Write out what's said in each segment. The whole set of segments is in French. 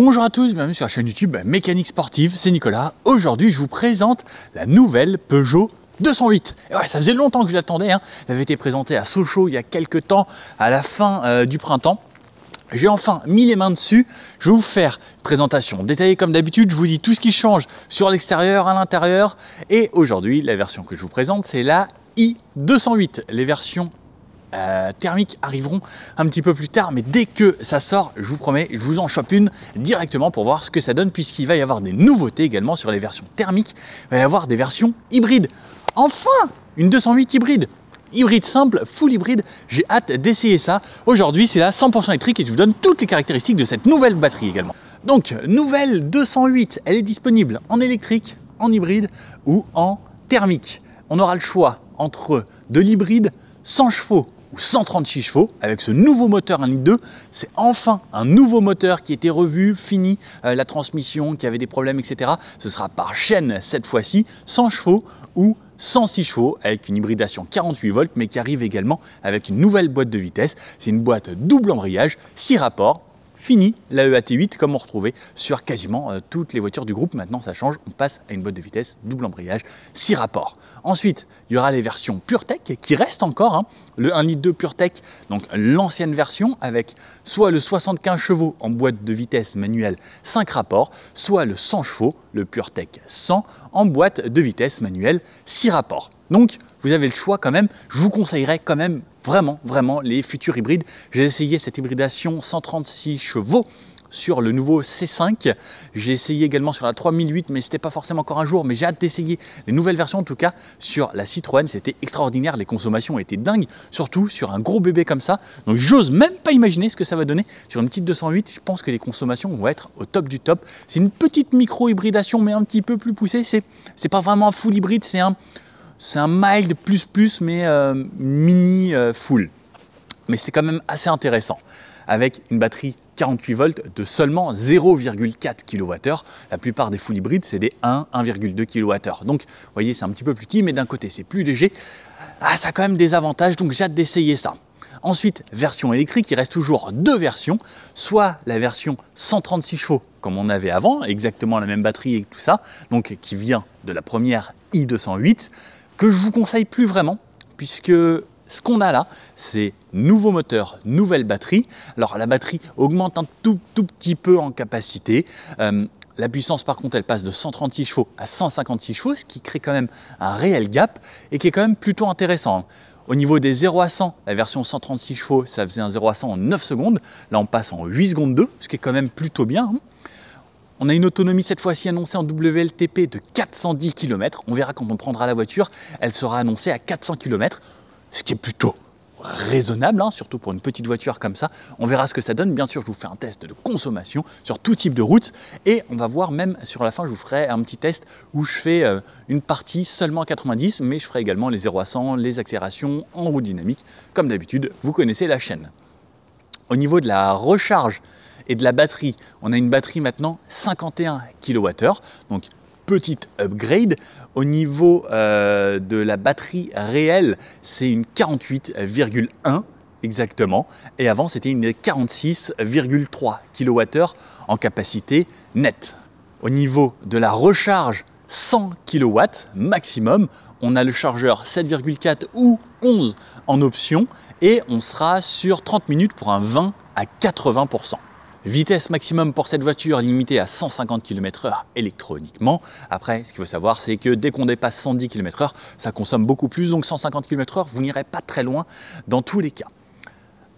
Bonjour à tous, bienvenue sur la chaîne YouTube Mécanique Sportive, c'est Nicolas. Aujourd'hui, je vous présente la nouvelle Peugeot 208. Et ouais, ça faisait longtemps que je l'attendais, hein. Elle avait été présentée à Sochaux il y a quelques temps, à la fin du printemps. J'ai enfin mis les mains dessus. Je vais vous faire une présentation détaillée comme d'habitude. Je vous dis tout ce qui change sur l'extérieur, à l'intérieur. Et aujourd'hui, la version que je vous présente, c'est la i208. Les versions thermiques arriveront un petit peu plus tard, mais dès que ça sort, je vous promets, je vous en chope une directement pour voir ce que ça donne, puisqu'il va y avoir des nouveautés également sur les versions thermiques. Il va y avoir des versions hybrides. Enfin, une 208 hybride. Hybride simple, full hybride, j'ai hâte d'essayer ça. Aujourd'hui, c'est la 100% électrique et je vous donne toutes les caractéristiques de cette nouvelle batterie également. Donc, nouvelle 208, elle est disponible en électrique, en hybride ou en thermique. On aura le choix entre de l'hybride 100 chevaux ou 136 chevaux avec ce nouveau moteur 1,2 litre. C'est enfin un nouveau moteur qui était revu, fini, la transmission qui avait des problèmes, etc. Ce sera par chaîne cette fois-ci, 100 chevaux ou 106 chevaux avec une hybridation 48 volts, mais qui arrive également avec une nouvelle boîte de vitesse. C'est une boîte double embrayage, 6 rapports. Fini la EAT8 comme on retrouvait sur quasiment toutes les voitures du groupe. Maintenant ça change, on passe à une boîte de vitesse double embrayage, 6 rapports. Ensuite, il y aura les versions PureTech qui restent encore, hein. Le 1,2 litre PureTech, donc l'ancienne version avec soit le 75 chevaux en boîte de vitesse manuelle 5 rapports, soit le 100 chevaux, le PureTech 100 en boîte de vitesse manuelle 6 rapports. Donc vous avez le choix quand même, je vous conseillerais quand même vraiment les futurs hybrides. J'ai essayé cette hybridation 136 chevaux sur le nouveau C5. J'ai essayé également sur la 3008, mais c'était pas forcément encore un jour, mais j'ai hâte d'essayer les nouvelles versions. En tout cas, sur la Citroën, c'était extraordinaire. Les consommations étaient dingues, surtout sur un gros bébé comme ça. Donc, j'ose même pas imaginer ce que ça va donner sur une petite 208. Je pense que les consommations vont être au top du top. C'est une petite micro-hybridation, mais un petit peu plus poussée. C'est pas vraiment un full hybride, c'est un mild plus, mais mini full. Mais c'est quand même assez intéressant. Avec une batterie 48 volts de seulement 0,4 kWh. La plupart des full hybrides, c'est des 1,2 kWh. Donc, vous voyez, c'est un petit peu plus petit, mais d'un côté, c'est plus léger. Ah, ça a quand même des avantages, donc j'ai hâte d'essayer ça. Ensuite, version électrique, il reste toujours deux versions. Soit la version 136 chevaux, comme on avait avant, exactement la même batterie et tout ça, donc qui vient de la première i208, que je vous conseille plus vraiment, puisque ce qu'on a là, c'est nouveau moteur, nouvelle batterie. Alors la batterie augmente un tout petit peu en capacité. La puissance par contre, elle passe de 136 chevaux à 156 chevaux, ce qui crée quand même un réel gap et qui est quand même plutôt intéressant. Au niveau des 0 à 100, la version 136 chevaux, ça faisait un 0 à 100 en 9 secondes. Là, on passe en 8 secondes 2, ce qui est quand même plutôt bien. On a une autonomie cette fois-ci annoncée en WLTP de 410 km. On verra quand on prendra la voiture, elle sera annoncée à 400 km, ce qui est plutôt raisonnable, hein, surtout pour une petite voiture comme ça. On verra ce que ça donne. Bien sûr, je vous fais un test de consommation sur tout type de route. Et on va voir même sur la fin, je vous ferai un petit test où je fais une partie seulement à 90, mais je ferai également les 0 à 100, les accélérations en route dynamique. Comme d'habitude, vous connaissez la chaîne. Au niveau de la recharge et de la batterie, on a une batterie maintenant 51 kWh, donc petite upgrade. Au niveau de la batterie réelle, c'est une 48,1 exactement, et avant c'était une 46,3 kWh en capacité nette. Au niveau de la recharge 100 kW maximum, on a le chargeur 7,4 ou 11 en option, et on sera sur 30 minutes pour un 20 à 80%. Vitesse maximum pour cette voiture limitée à 150 km/h électroniquement. Après, ce qu'il faut savoir, c'est que dès qu'on dépasse 110 km/h, ça consomme beaucoup plus. Donc 150 km/h, vous n'irez pas très loin dans tous les cas.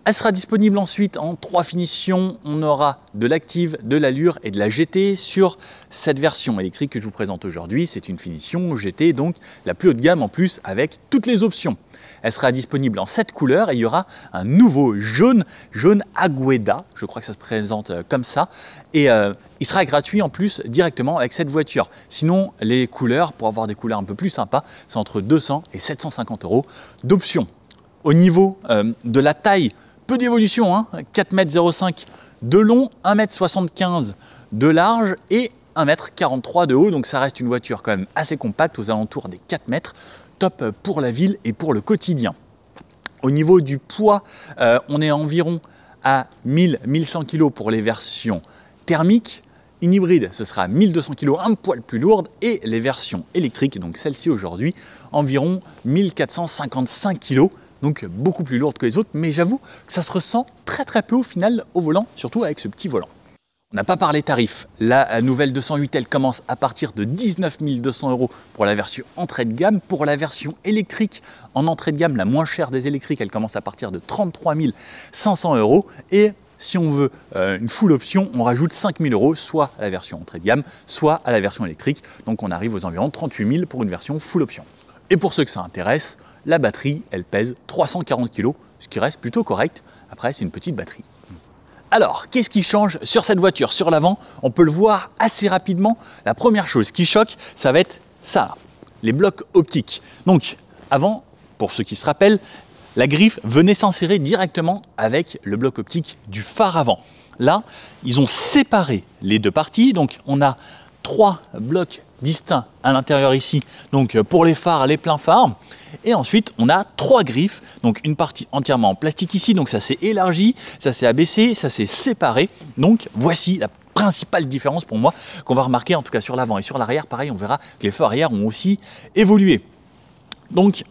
Elle sera disponible ensuite en 3 finitions. On aura de l'Active, de l'Allure et de la GT sur cette version électrique que je vous présente aujourd'hui. C'est une finition GT, donc la plus haut de gamme en plus avec toutes les options. Elle sera disponible en 7 couleurs et il y aura un nouveau jaune Agueda, je crois que ça se présente comme ça. Et il sera gratuit en plus directement avec cette voiture. Sinon, les couleurs, pour avoir des couleurs un peu plus sympas, c'est entre 200 et 750 € d'options. Au niveau de la taille, peu d'évolution, hein, 4,05 m de long, 1,75 m de large et 1,43 m de haut. Donc ça reste une voiture quand même assez compacte, aux alentours des 4 mètres. Top pour la ville et pour le quotidien. Au niveau du poids, on est environ à 1000-1100 kg pour les versions thermique. Une hybride, ce sera 1200 kg, un poil plus lourde, et les versions électriques, donc celle-ci aujourd'hui, environ 1455 kg, donc beaucoup plus lourde que les autres, mais j'avoue que ça se ressent très peu au final au volant, surtout avec ce petit volant. On n'a pas parlé tarifs. La nouvelle 208, elle commence à partir de 19 200 € pour la version entrée de gamme. Pour la version électrique en entrée de gamme, la moins chère des électriques, elle commence à partir de 33 500 €. Et si on veut une full option, on rajoute 5 000 € soit à la version entrée de gamme, soit à la version électrique. Donc on arrive aux environs 38 000 pour une version full option. Et pour ceux que ça intéresse, la batterie, elle pèse 340 kg, ce qui reste plutôt correct. Après, c'est une petite batterie. Alors, qu'est-ce qui change sur cette voiture? Sur l'avant, on peut le voir assez rapidement. La première chose qui choque, ça va être ça, les blocs optiques. Donc, avant, pour ceux qui se rappellent, la griffe venait s'insérer directement avec le bloc optique du phare avant. Là, ils ont séparé les deux parties. Donc, on a 3 blocs distincts à l'intérieur ici, donc pour les phares, les pleins phares. Et ensuite, on a 3 griffes, donc une partie entièrement en plastique ici, donc ça s'est élargi, ça s'est abaissé, ça s'est séparé. Donc, voici la principale différence pour moi qu'on va remarquer, en tout cas sur l'avant et sur l'arrière. Pareil, on verra que les phares arrière ont aussi évolué. Donc,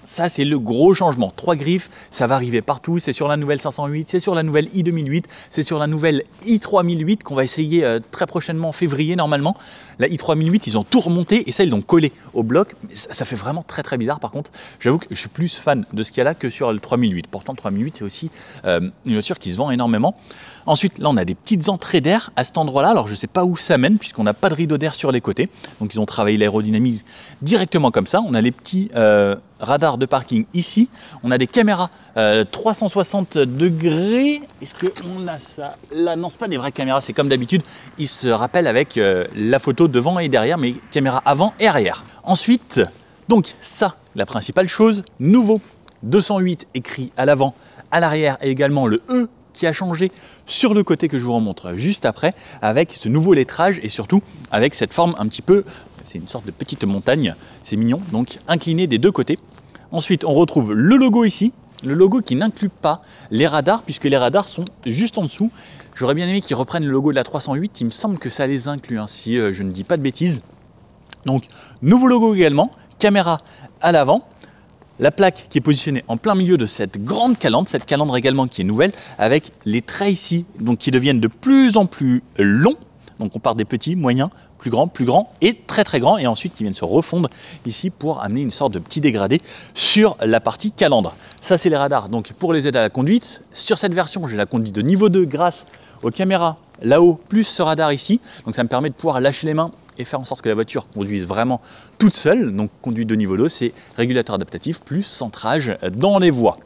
ça, c'est le gros changement. 3 griffes, ça va arriver partout. C'est sur la nouvelle 508, c'est sur la nouvelle i2008, c'est sur la nouvelle i3008 qu'on va essayer très prochainement en février normalement. La i3008, ils ont tout remonté et ça, ils l'ont collé au bloc. Ça fait vraiment très bizarre. Par contre, j'avoue que je suis plus fan de ce qu'il y a là que sur le 3008. Pourtant, le 3008, c'est aussi une voiture qui se vend énormément. Ensuite, là, on a des petites entrées d'air à cet endroit-là. Alors, je ne sais pas où ça mène puisqu'on n'a pas de rideau d'air sur les côtés. Donc, ils ont travaillé l'aérodynamisme directement comme ça. On a les petits radars de parking ici. On a des caméras 360 degrés. Est-ce qu'on a ça là? Non, ce pas des vraies caméras. C'est comme d'habitude. Ils se rappellent avec la photo devant et derrière, mais caméra avant et arrière. Ensuite, donc ça, la principale chose, nouveau 208 écrit à l'avant, à l'arrière et également le E qui a changé sur le côté que je vous remontre juste après, avec ce nouveau lettrage et surtout avec cette forme un petit peu, c'est une sorte de petite montagne, c'est mignon, donc incliné des deux côtés. Ensuite, on retrouve le logo ici, le logo qui n'inclut pas les radars, puisque les radars sont juste en dessous. J'aurais bien aimé qu'ils reprennent le logo de la 308, il me semble que ça les inclut, hein, si je ne dis pas de bêtises. Donc, nouveau logo également, caméra à l'avant, la plaque qui est positionnée en plein milieu de cette grande calandre, cette calandre également qui est nouvelle, avec les traits ici, donc qui deviennent de plus en plus longs. Donc on part des petits, moyens, plus grands et très grands, et ensuite qui viennent se refondre ici pour amener une sorte de petit dégradé sur la partie calandre. Ça, c'est les radars, donc pour les aides à la conduite. Sur cette version, j'ai la conduite de niveau 2 grâce aux caméras là-haut, plus ce radar ici. Donc ça me permet de pouvoir lâcher les mains et faire en sorte que la voiture conduise vraiment toute seule. Donc conduite de niveau 2, c'est régulateur adaptatif plus centrage dans les voies.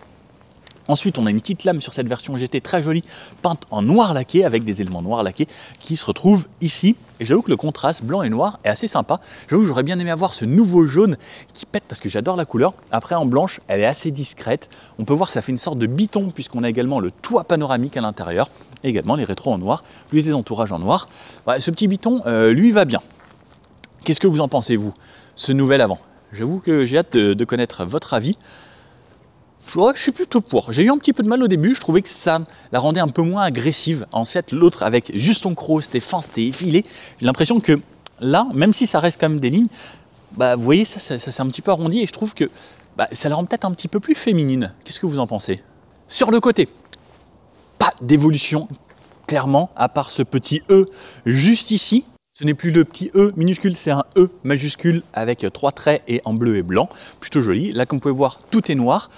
Ensuite, on a une petite lame sur cette version GT très jolie, peinte en noir laqué, avec des éléments noirs laqués qui se retrouvent ici. Et j'avoue que le contraste blanc et noir est assez sympa. J'avoue que j'aurais bien aimé avoir ce nouveau jaune qui pète parce que j'adore la couleur. Après, en blanche, elle est assez discrète. On peut voir que ça fait une sorte de biton puisqu'on a également le toit panoramique à l'intérieur. Et également les rétros en noir, plus les entourages en noir. Ouais, ce petit biton, lui, va bien. Qu'est-ce que vous en pensez, vous, ce nouvel avant? J'avoue que j'ai hâte de connaître votre avis. Ouais, je suis plutôt pour. J'ai eu un petit peu de mal au début, je trouvais que ça la rendait un peu moins agressive. En fait, l'autre avec juste son croc, c'était fin, c'était effilé. J'ai l'impression que là, même si ça reste quand même des lignes, bah, vous voyez, ça s'est un petit peu arrondi et je trouve que ça la rend peut-être un petit peu plus féminine. Qu'est-ce que vous en pensez? Sur le côté, pas d'évolution, clairement, à part ce petit E juste ici. Ce n'est plus le petit E minuscule, c'est un E majuscule avec 3 traits et en bleu et blanc. Plutôt joli. Là, comme vous pouvez voir, tout est noir.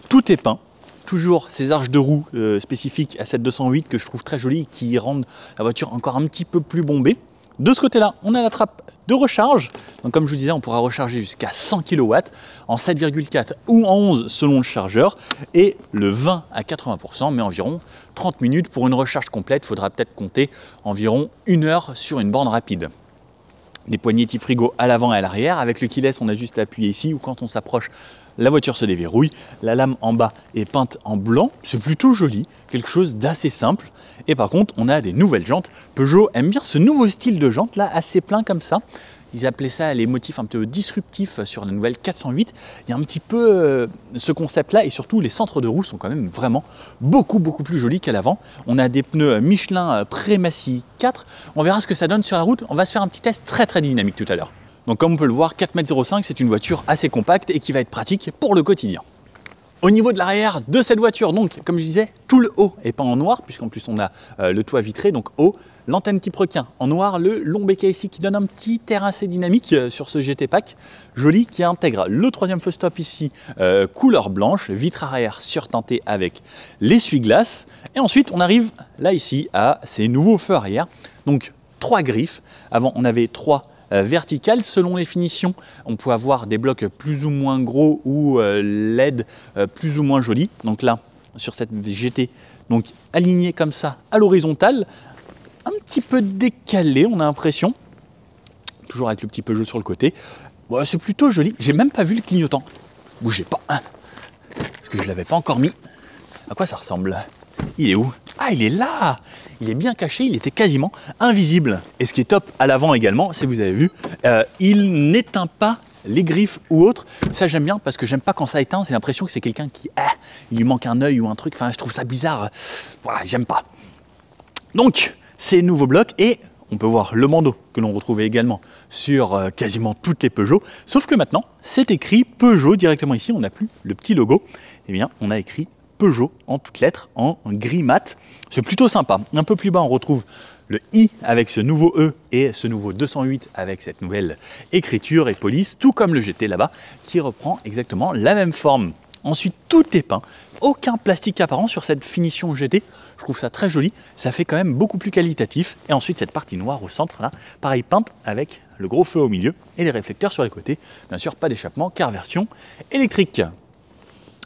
Tout est peint, toujours ces arches de roue spécifiques à cette 208 que je trouve très jolies, qui rendent la voiture encore un petit peu plus bombée. De ce côté-là, on a la trappe de recharge. Donc comme je vous disais, on pourra recharger jusqu'à 100 kW en 7,4 ou en 11 selon le chargeur. Et le 20 à 80%, mais environ 30 minutes pour une recharge complète. Il faudra peut-être compter environ 1 heure sur une borne rapide. Des poignées anti-frigo à l'avant et à l'arrière. Avec le keyless, on a juste à appuyer ici ou quand on s'approche la voiture se déverrouille, la lame en bas est peinte en blanc, c'est plutôt joli, quelque chose d'assez simple. Et par contre, on a des nouvelles jantes. Peugeot aime bien ce nouveau style de jantes là, assez plein comme ça. Ils appelaient ça les motifs un peu disruptifs sur la nouvelle 408. Il y a un petit peu ce concept-là et surtout les centres de roue sont quand même vraiment beaucoup plus jolis qu'à l'avant. On a des pneus Michelin Prémassy 4. On verra ce que ça donne sur la route. On va se faire un petit test très dynamique tout à l'heure. Donc comme on peut le voir, 4,05 m, c'est une voiture assez compacte et qui va être pratique pour le quotidien. Au niveau de l'arrière de cette voiture, donc comme je disais, tout le haut est peint en noir, puisqu'en plus on a le toit vitré, donc haut, l'antenne type requin en noir, le long béquet ici qui donne un petit air assez dynamique sur ce GT Pack, joli, qui intègre le troisième feu stop ici, couleur blanche, vitre arrière surteintée avec l'essuie-glace, et ensuite on arrive là ici à ces nouveaux feux arrière, donc 3 griffes, avant on avait 3 verticales. Selon les finitions, on peut avoir des blocs plus ou moins gros ou LED plus ou moins jolis. Donc là, sur cette GT, donc aligné comme ça à l'horizontale, un petit peu décalé, on a l'impression. Toujours avec le petit Peugeot sur le côté. Bon, c'est plutôt joli. J'ai même pas vu le clignotant. Bougez pas, hein, parce que je l'avais pas encore mis. À quoi ça ressemble? Il est où? Ah, il est là! Il est bien caché, il était quasiment invisible. Et ce qui est top à l'avant également, c'est que vous avez vu, il n'éteint pas les griffes ou autres. Ça, j'aime bien parce que j'aime pas quand ça éteint. C'est l'impression que c'est quelqu'un qui, il lui manque un œil ou un truc. Enfin, je trouve ça bizarre. Voilà, j'aime pas. Donc, ces nouveaux blocs et on peut voir le bandeau que l'on retrouvait également sur quasiment toutes les Peugeot. Sauf que maintenant, c'est écrit Peugeot directement ici. On n'a plus le petit logo. Eh bien, on a écrit Peugeot en toutes lettres, en gris mat. C'est plutôt sympa. Un peu plus bas, on retrouve le I avec ce nouveau E et ce nouveau 208 avec cette nouvelle écriture et police, tout comme le GT là-bas, qui reprend exactement la même forme. Ensuite, tout est peint. Aucun plastique apparent sur cette finition GT. Je trouve ça très joli. Ça fait quand même beaucoup plus qualitatif. Et ensuite, cette partie noire au centre, là, pareil, peinte avec le gros feu au milieu et les réflecteurs sur les côtés. Bien sûr, pas d'échappement, car version électrique.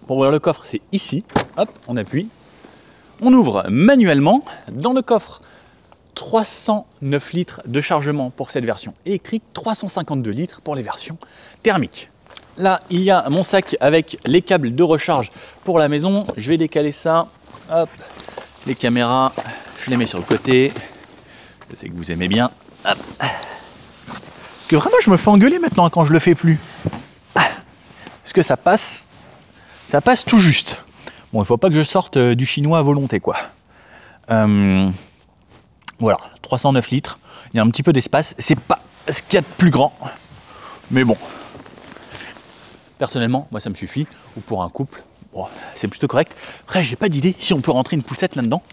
Pour ouvrir le coffre, c'est ici. Hop, on appuie. On ouvre manuellement. Dans le coffre, 309 litres de chargement pour cette version électrique, 352 litres pour les versions thermiques. Là, il y a mon sac avec les câbles de recharge pour la maison. Je vais décaler ça. Hop, les caméras, je les mets sur le côté. Je sais que vous aimez bien. Hop. Parce que vraiment, je me fais engueuler maintenant quand je le fais plus. Parce que ça passe tout juste. Bon, il ne faut pas que je sorte du chinois à volonté, quoi. Voilà, 309 litres. Il y a un petit peu d'espace. C'est pas ce qu'il y a de plus grand. Mais bon. Personnellement, moi ça me suffit, ou pour un couple, bon, c'est plutôt correct. Après, j'ai pas d'idée si on peut rentrer une poussette là-dedans.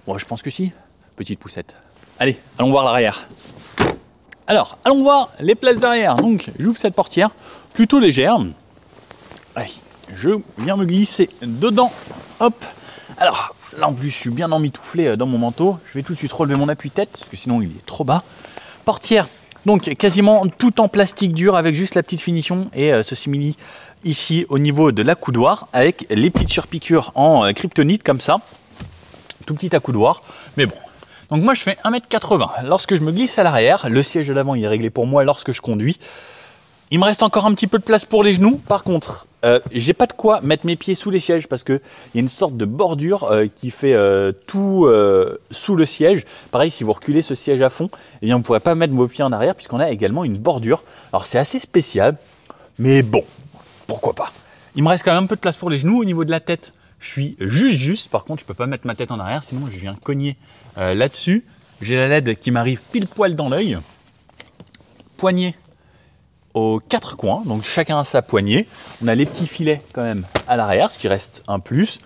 Bon, je pense que si, petite poussette. Allez, allons voir l'arrière. Alors, allons voir les places arrière. Donc, j'ouvre cette portière, plutôt légère. Allez, je viens me glisser dedans. Hop. Alors, là en plus, je suis bien emmitouflé dans mon manteau. Je vais tout de suite relever mon appui-tête, parce que sinon il est trop bas. Portière. Donc quasiment tout en plastique dur avec juste la petite finition et ce simili ici au niveau de l'accoudoir avec les petites surpiqûres en kryptonite comme ça. Tout petit accoudoir, mais bon. Donc moi je fais 1,80 m. Lorsque je me glisse à l'arrière, le siège de l'avant il est réglé pour moi lorsque je conduis. Il me reste encore un petit peu de place pour les genoux. Par contre, j'ai pas de quoi mettre mes pieds sous les sièges parce qu'il y a une sorte de bordure qui fait tout sous le siège. Pareil, si vous reculez ce siège à fond, eh bien, vous ne pourrez pas mettre vos pieds en arrière puisqu'on a également une bordure. Alors c'est assez spécial, mais bon, pourquoi pas. Il me reste quand même un peu de place pour les genoux. Au niveau de la tête, je suis juste. Par contre, je ne peux pas mettre ma tête en arrière, sinon je viens cogner là-dessus. J'ai la LED qui m'arrive pile poil dans l'œil. Poignée aux 4 coins, donc chacun a sa poignée. On a les petits filets quand même à l'arrière, ce qui reste un plus.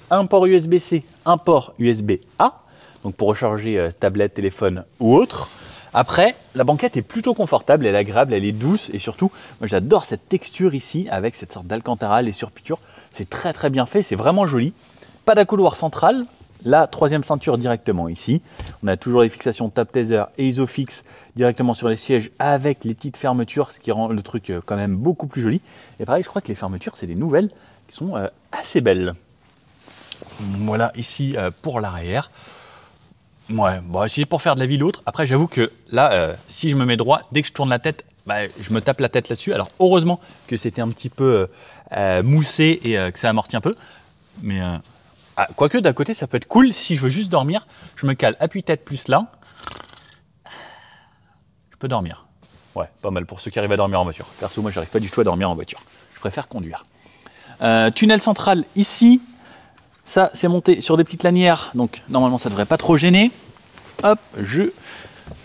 Un port USB-C, un port USB-A, donc pour recharger tablette, téléphone ou autre. Après, la banquette est plutôt confortable, elle est agréable, elle est douce et surtout, moi j'adore cette texture ici avec cette sorte d'alcantara, les surpiqûres. C'est très bien fait, c'est vraiment joli. Pas d'accoudoir central. La troisième ceinture directement ici. On a toujours les fixations Top Tether et Isofix directement sur les sièges avec les petites fermetures, ce qui rend le truc quand même beaucoup plus joli. Et pareil, je crois que les fermetures, c'est des nouvelles qui sont assez belles. Voilà ici pour l'arrière. Ouais, bon, si c'est pour faire de la vie l'autre. Après, j'avoue que là, si je me mets droit, dès que je tourne la tête, bah, je me tape la tête là-dessus. Alors heureusement que c'était un petit peu moussé et que ça amortit un peu. Mais quoique d'un côté ça peut être cool si je veux juste dormir. Je me cale appuie-tête plus là. Je peux dormir. Ouais, pas mal pour ceux qui arrivent à dormir en voiture. Perso, moi j'arrive pas du tout à dormir en voiture. Je préfère conduire. Tunnel central ici. Ça c'est monté sur des petites lanières. Donc normalement ça devrait pas trop gêner. Hop,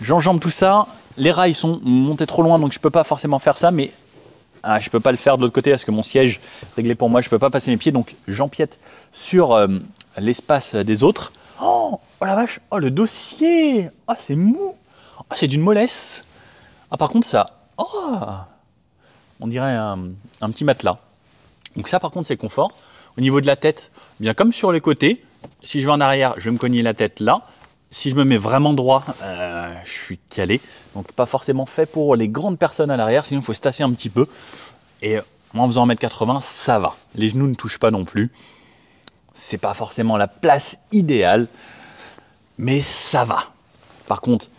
j'enjambe tout ça. Les rails sont montés trop loin donc je peux pas forcément faire ça. Mais je peux pas le faire de l'autre côté parce que mon siège réglé pour moi, je peux pas passer mes pieds. Donc j'empiète sur l'espace des autres. Oh la vache, oh le dossier. Oh c'est mou. Oh, c'est d'une mollesse. Ah par contre ça, on dirait un petit matelas. Donc ça par contre c'est confort. Au niveau de la tête, bien comme sur les côtés, si je vais en arrière, je vais me cogner la tête là. Si je me mets vraiment droit, je suis calé. Donc pas forcément fait pour les grandes personnes à l'arrière, sinon il faut se tasser un petit peu. Et moi en faisant 1m80, ça va. Les genoux ne touchent pas non plus. C'est pas forcément la place idéale, mais ça va. Par contre,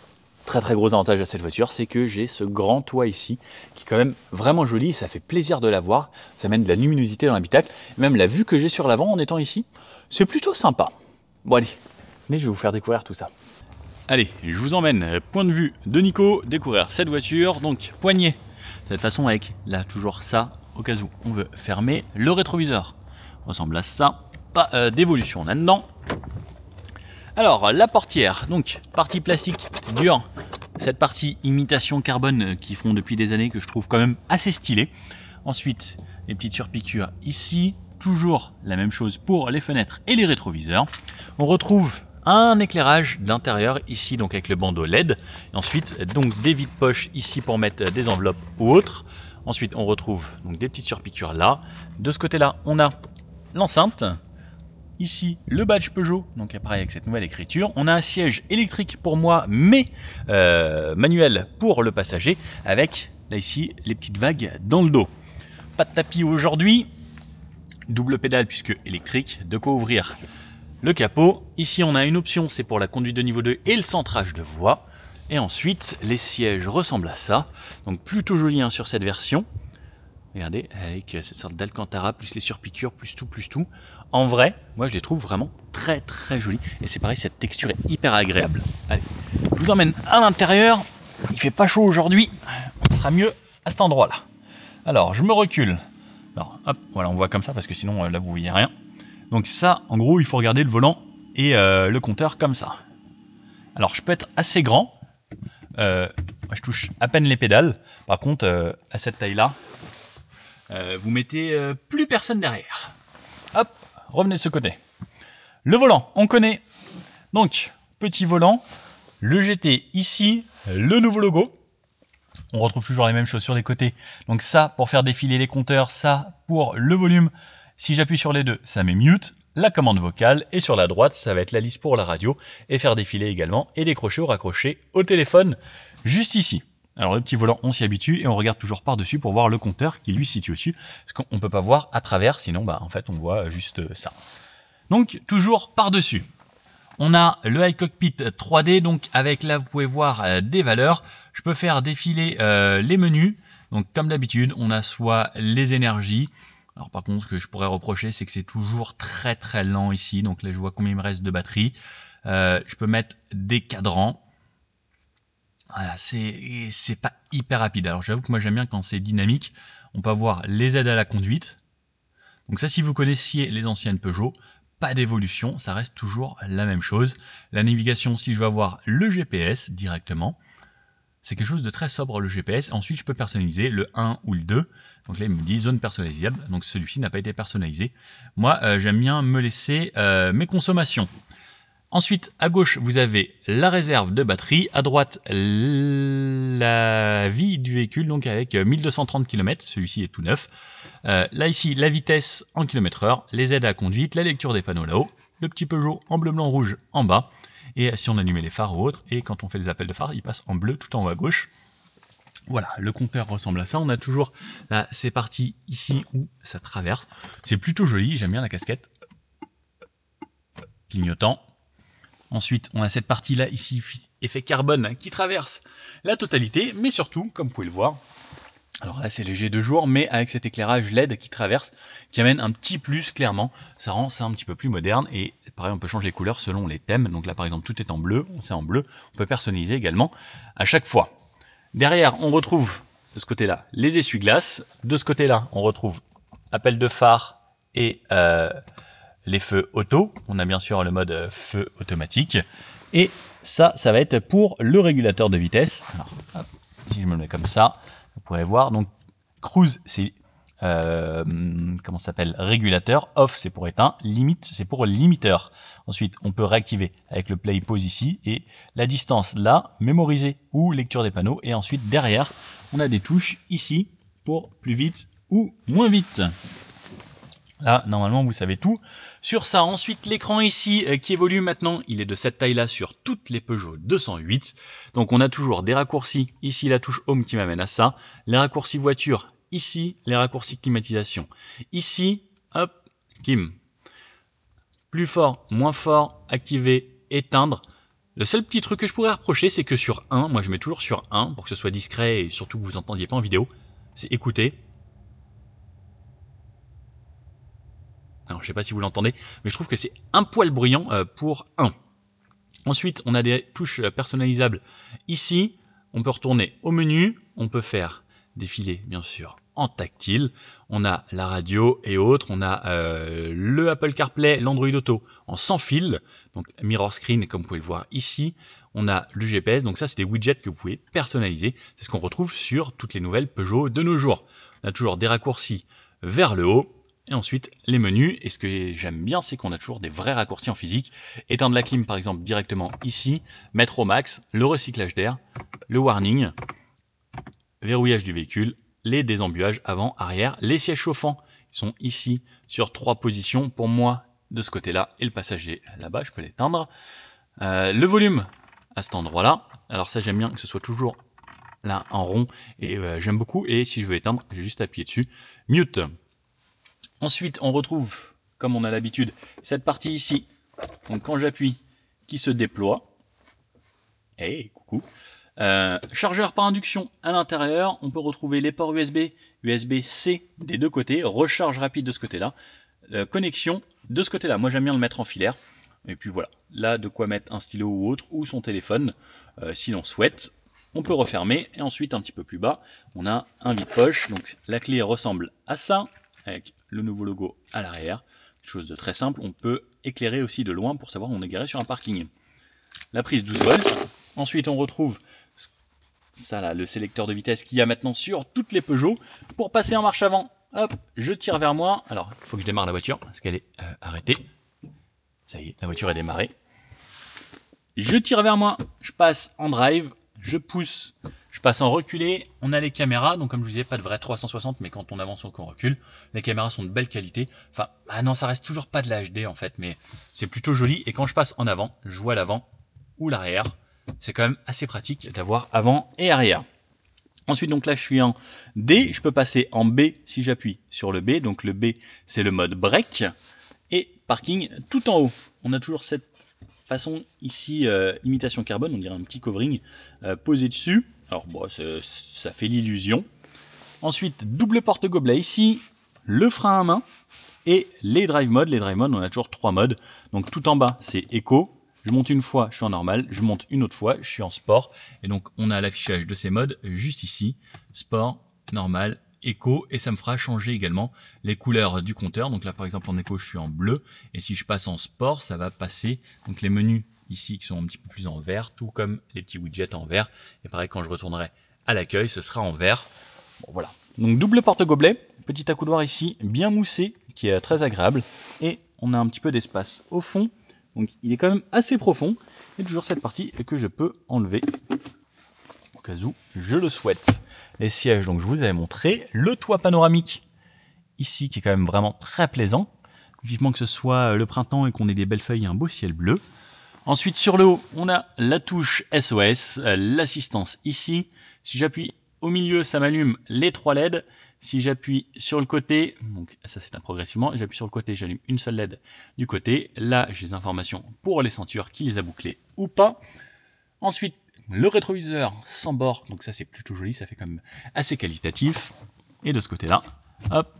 très très gros avantage à cette voiture, c'est que j'ai ce grand toit ici, qui est quand même vraiment joli, ça fait plaisir de la voir, ça amène de la luminosité dans l'habitacle, même la vue que j'ai sur l'avant en étant ici, c'est plutôt sympa. Bon allez, je vais vous faire découvrir tout ça. Allez, je vous emmène, point de vue de Nico, découvrir cette voiture, donc poignée, de cette façon avec là toujours ça, au cas où on veut fermer, le rétroviseur ressemble à ça, pas d'évolution là-dedans. Alors, la portière, donc partie plastique dure, cette partie imitation carbone qui font depuis des années que je trouve quand même assez stylée. Ensuite, les petites surpiqûres ici, toujours la même chose pour les fenêtres et les rétroviseurs. On retrouve un éclairage d'intérieur ici, donc avec le bandeau LED. Et ensuite, donc des vides-poches ici pour mettre des enveloppes ou autres. Ensuite, on retrouve donc des petites surpiqûres là. De ce côté-là, on a l'enceinte. Ici, le badge Peugeot, donc pareil avec cette nouvelle écriture. On a un siège électrique pour moi, mais manuel pour le passager, avec, là ici, les petites vagues dans le dos. Pas de tapis aujourd'hui, double pédale puisque électrique, de quoi ouvrir le capot. Ici, on a une option, c'est pour la conduite de niveau 2 et le centrage de voie. Et ensuite, les sièges ressemblent à ça, donc plutôt joli hein, sur cette version. Regardez, avec cette sorte d'Alcantara, plus les surpiqûres, plus tout. En vrai, moi je les trouve vraiment très très jolis. Et c'est pareil, cette texture est hyper agréable. Allez, je vous emmène à l'intérieur. Il fait pas chaud aujourd'hui. On sera mieux à cet endroit-là. Alors, je me recule. Alors, hop, voilà, on voit comme ça parce que sinon, là, vous voyez rien. Donc ça, en gros, il faut regarder le volant et le compteur comme ça. Alors, je peux être assez grand. Moi, je touche à peine les pédales. Par contre, à cette taille-là, vous mettez plus personne derrière. Hop, revenez de ce côté. Le volant, on connaît. Donc, petit volant, le GT ici, le nouveau logo. On retrouve toujours les mêmes choses sur les côtés. Donc ça, pour faire défiler les compteurs, ça pour le volume. Si j'appuie sur les deux, ça met mute, la commande vocale. Et sur la droite, ça va être la liste pour la radio. Et faire défiler également et décrocher ou raccrocher au téléphone, juste ici. Alors le petit volant, on s'y habitue et on regarde toujours par-dessus pour voir le compteur qui lui se situe au-dessus. Parce qu'on ne peut pas voir à travers, sinon en fait on voit juste ça. Donc toujours par-dessus. On a le iCockpit 3D, donc avec là vous pouvez voir des valeurs. Je peux faire défiler les menus. Donc comme d'habitude, on a soit les énergies. Alors par contre, ce que je pourrais reprocher, c'est que c'est toujours très très lent ici. Donc là je vois combien il me reste de batterie. Je peux mettre des cadrans. Voilà, c'est pas hyper rapide. Alors j'avoue que moi j'aime bien quand c'est dynamique. On peut avoir les aides à la conduite. Donc ça, si vous connaissiez les anciennes Peugeot, pas d'évolution, ça reste toujours la même chose. La navigation, si je veux avoir le GPS directement, c'est quelque chose de très sobre le GPS. Ensuite, je peux personnaliser le 1 ou le 2. Donc là, il me dit zone personnalisable. Donc celui-ci n'a pas été personnalisé. Moi, j'aime bien me laisser mes consommations. Ensuite, à gauche, vous avez la réserve de batterie. À droite, la vie du véhicule, donc avec 1230 km. Celui-ci est tout neuf. Là, ici, la vitesse en km/h, les aides à la conduite, la lecture des panneaux là-haut, le petit Peugeot en bleu, blanc, rouge en bas. Et si on allumait les phares ou autres, et quand on fait les appels de phare, il passe en bleu tout en haut à gauche. Voilà, le compteur ressemble à ça. On a toujours là, ces parties ici où ça traverse. C'est plutôt joli, j'aime bien la casquette. Clignotant. Ensuite, on a cette partie-là ici effet carbone qui traverse la totalité, mais surtout, comme vous pouvez le voir, alors là c'est léger de jour, mais avec cet éclairage LED qui traverse, qui amène un petit plus clairement, ça rend ça un petit peu plus moderne, et pareil on peut changer les couleurs selon les thèmes, donc là par exemple tout est en bleu, c'est en bleu, on peut personnaliser également à chaque fois. Derrière on retrouve de ce côté-là les essuie-glaces, de ce côté-là on retrouve appel de phare et les feux auto, on a bien sûr le mode feu automatique, et ça va être pour le régulateur de vitesse. Alors hop, si je me le mets comme ça, vous pourrez voir, donc cruise c'est comment ça s'appelle, régulateur, off c'est pour éteint, limite c'est pour limiteur. Ensuite on peut réactiver avec le play pause ici, et la distance là, mémoriser ou lecture des panneaux, et ensuite derrière on a des touches ici pour plus vite ou moins vite. Là, normalement, vous savez tout sur ça. Ensuite, l'écran ici qui évolue maintenant, il est de cette taille-là sur toutes les Peugeot 208. Donc, on a toujours des raccourcis. Ici, la touche Home qui m'amène à ça. Les raccourcis voiture. Ici, les raccourcis climatisation. Ici, hop, clim. Plus fort, moins fort, activer, éteindre. Le seul petit truc que je pourrais reprocher, c'est que sur 1, moi je mets toujours sur 1 pour que ce soit discret et surtout que vous entendiez pas en vidéo, c'est écouter. Alors, je sais pas si vous l'entendez, mais je trouve que c'est un poil bruyant pour 1. Ensuite, on a des touches personnalisables. Ici, on peut retourner au menu, on peut faire défiler, bien sûr, en tactile. On a la radio et autres, on a le Apple CarPlay, l'Android Auto en sans fil, donc mirror screen, comme vous pouvez le voir ici. On a le GPS, donc ça, c'est des widgets que vous pouvez personnaliser. C'est ce qu'on retrouve sur toutes les nouvelles Peugeot de nos jours. On a toujours des raccourcis vers le haut. Et ensuite, les menus, et ce que j'aime bien, c'est qu'on a toujours des vrais raccourcis en physique. Éteindre la clim, par exemple, directement ici, mettre au max, le recyclage d'air, le warning, verrouillage du véhicule, les désembuages avant, arrière, les sièges chauffants, ils sont ici, sur 3 positions, pour moi, de ce côté-là, et le passager là-bas, je peux l'éteindre. Le volume, à cet endroit-là, alors ça, j'aime bien que ce soit toujours là, en rond, et j'aime beaucoup, et si je veux éteindre, j'ai juste appuyé dessus, mute. Ensuite, on retrouve, comme on a l'habitude, cette partie ici, donc quand j'appuie, qui se déploie. Hey, coucou. Chargeur par induction à l'intérieur, on peut retrouver les ports USB, USB-C des deux côtés, recharge rapide de ce côté-là, connexion de ce côté-là. Moi, j'aime bien le mettre en filaire. Et puis voilà, là, de quoi mettre un stylo ou autre, ou son téléphone, si l'on souhaite. On peut refermer, et ensuite, un petit peu plus bas, on a un vide-poche. Donc, la clé ressemble à ça, avec le nouveau logo à l'arrière. Chose de très simple, on peut éclairer aussi de loin pour savoir où on est garé sur un parking. La prise 12 volts. Ensuite, on retrouve ça là, le sélecteur de vitesse qu'il y a maintenant sur toutes les Peugeot. Pour passer en marche avant, hop, je tire vers moi. Alors, il faut que je démarre la voiture parce qu'elle est arrêtée. Ça y est, la voiture est démarrée. Je tire vers moi, je passe en drive, je pousse, je passe en reculé. On a les caméras, donc comme je vous disais, pas de vrai 360, mais quand on avance ou qu'on recule, les caméras sont de belle qualité. Enfin, ah non, ça reste toujours pas de la HD en fait, mais c'est plutôt joli. Et quand je passe en avant, je vois l'avant ou l'arrière. C'est quand même assez pratique d'avoir avant et arrière. Ensuite, donc là, je suis en D. Je peux passer en B si j'appuie sur le B. Donc le B, c'est le mode break. Et parking tout en haut. On a toujours cette façon ici, imitation carbone, on dirait un petit covering posé dessus. Alors bon, ça fait l'illusion. Ensuite, double porte-gobelet ici, le frein à main et les drive modes. Les drive modes, on a toujours 3 modes. Donc tout en bas, c'est éco. Je monte une fois, je suis en normal. Je monte une autre fois, je suis en sport. Et donc on a l'affichage de ces modes juste ici. Sport, normal, éco. Et ça me fera changer également les couleurs du compteur. Donc là par exemple en éco, je suis en bleu. Et si je passe en sport, ça va passer donc les menus ici qui sont un petit peu plus en vert, tout comme les petits widgets en vert. Et pareil, quand je retournerai à l'accueil, ce sera en vert. Bon, voilà. Donc double porte-gobelet, petit accoudoir ici, bien moussé, qui est très agréable. Et on a un petit peu d'espace au fond. Donc il est quand même assez profond. Et toujours cette partie que je peux enlever au cas où je le souhaite. Les sièges, donc je vous avais montré. Le toit panoramique ici, qui est quand même vraiment très plaisant. Vivement que ce soit le printemps et qu'on ait des belles feuilles et un beau ciel bleu. Ensuite, sur le haut, on a la touche SOS, l'assistance ici. Si j'appuie au milieu, ça m'allume les 3 LED. Si j'appuie sur le côté, donc ça c'est un progressivement, j'appuie sur le côté, j'allume une seule LED du côté. Là, j'ai des informations pour les ceintures, qui les a bouclées ou pas. Ensuite, le rétroviseur sans bord, donc ça c'est plutôt joli, ça fait quand même assez qualitatif. Et de ce côté-là, hop,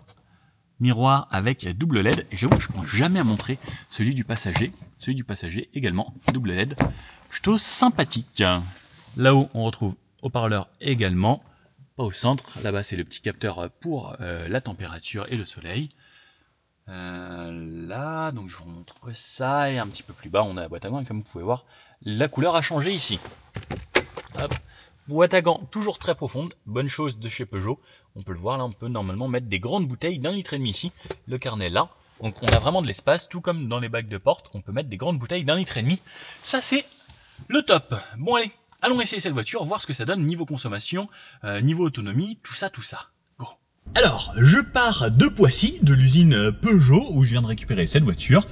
miroir avec double LED. Et j'avoue que je ne pense jamais à montrer celui du passager. Celui du passager également, double LED, plutôt sympathique. Là-haut, on retrouve haut-parleur également, pas au centre. Là-bas, c'est le petit capteur pour la température et le soleil. Là, donc je vous montre ça, et un petit peu plus bas, on a la boîte à gants, et comme vous pouvez voir, la couleur a changé ici. Hop. Boîte à gants toujours très profonde, bonne chose de chez Peugeot. On peut le voir là, on peut normalement mettre des grandes bouteilles d'1,5 litre ici, le carnet là. Donc on a vraiment de l'espace, tout comme dans les bacs de porte, on peut mettre des grandes bouteilles d'1,5 litre. Ça c'est le top. Bon allez, allons essayer cette voiture, voir ce que ça donne niveau consommation, niveau autonomie, tout ça, tout ça. Go. Alors, je pars de Poissy, de l'usine Peugeot, où je viens de récupérer cette voiture.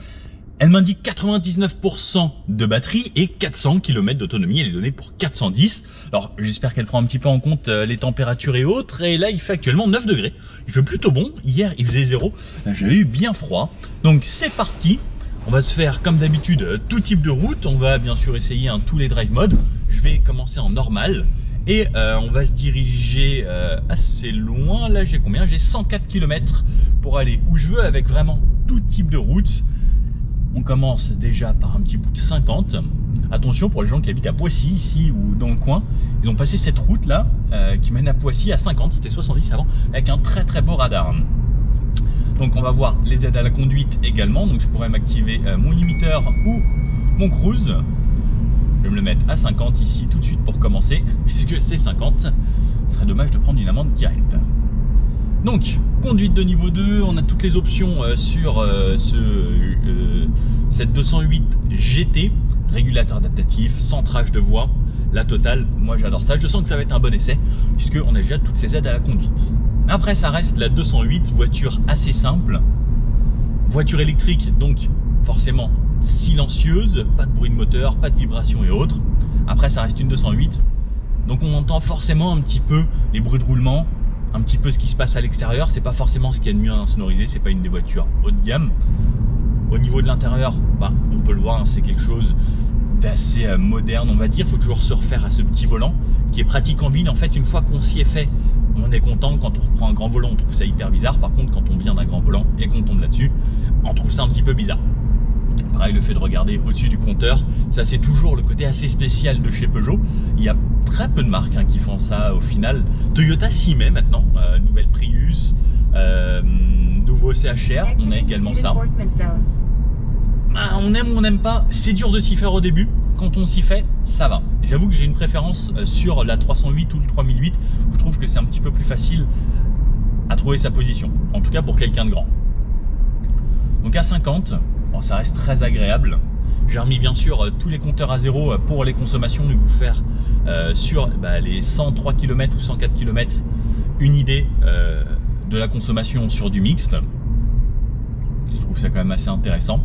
Elle m'indique 99% de batterie et 400 km d'autonomie. Elle est donnée pour 410. Alors, j'espère qu'elle prend un petit peu en compte les températures et autres. Et là, il fait actuellement 9 degrés. Il fait plutôt bon. Hier, il faisait 0. J'avais eu bien froid. Donc, c'est parti. On va se faire, comme d'habitude, tout type de route. On va bien sûr essayer tous les drive modes. Je vais commencer en normal. Et on va se diriger assez loin. Là, j'ai combien? J'ai 104 km pour aller où je veux avec vraiment tout type de route. On commence déjà par un petit bout de 50. Attention pour les gens qui habitent à Poissy, ici ou dans le coin. Ils ont passé cette route là qui mène à Poissy à 50. C'était 70 avant, avec un très très beau radar. Donc on va voir les aides à la conduite également. Donc je pourrais m'activer mon limiteur ou mon cruise. Je vais me le mettre à 50 ici tout de suite pour commencer, puisque c'est 50. Ce serait dommage de prendre une amende directe. Donc, conduite de niveau 2, on a toutes les options sur cette 208 GT, régulateur adaptatif, centrage de voix, la totale. Moi j'adore ça, je sens que ça va être un bon essai, puisqu'on a déjà toutes ces aides à la conduite. Après ça reste la 208, voiture assez simple, voiture électrique, donc forcément silencieuse, pas de bruit de moteur, pas de vibration et autres. Après ça reste une 208, donc on entend forcément un petit peu les bruits de roulement, un petit peu ce qui se passe à l'extérieur. C'est pas forcément ce qu'il y a de mieux à insonoriser, c'est pas une des voitures haut de gamme. Au niveau de l'intérieur, on peut le voir, hein, c'est quelque chose d'assez moderne, on va dire. Il faut toujours se refaire à ce petit volant qui est pratique en ville. En fait, une fois qu'on s'y est fait, on est content. Quand on reprend un grand volant, on trouve ça hyper bizarre. Par contre, quand on vient d'un grand volant et qu'on tombe là-dessus, on trouve ça un petit peu bizarre. Pareil, le fait de regarder au-dessus du compteur, ça c'est toujours le côté assez spécial de chez Peugeot. Il y a très peu de marques qui font ça au final. Toyota s'y met maintenant, nouvelle Prius, nouveau CHR, on a également ça. On aime ou on n'aime pas, c'est dur de s'y faire au début. Quand on s'y fait, ça va. J'avoue que j'ai une préférence sur la 308 ou le 3008. Je trouve que c'est un petit peu plus facile à trouver sa position, en tout cas pour quelqu'un de grand. Donc à 50, bon, ça reste très agréable. J'ai remis bien sûr tous les compteurs à zéro pour les consommations, de vous faire sur les 103 km ou 104 km une idée de la consommation sur du mixte. Je trouve ça quand même assez intéressant.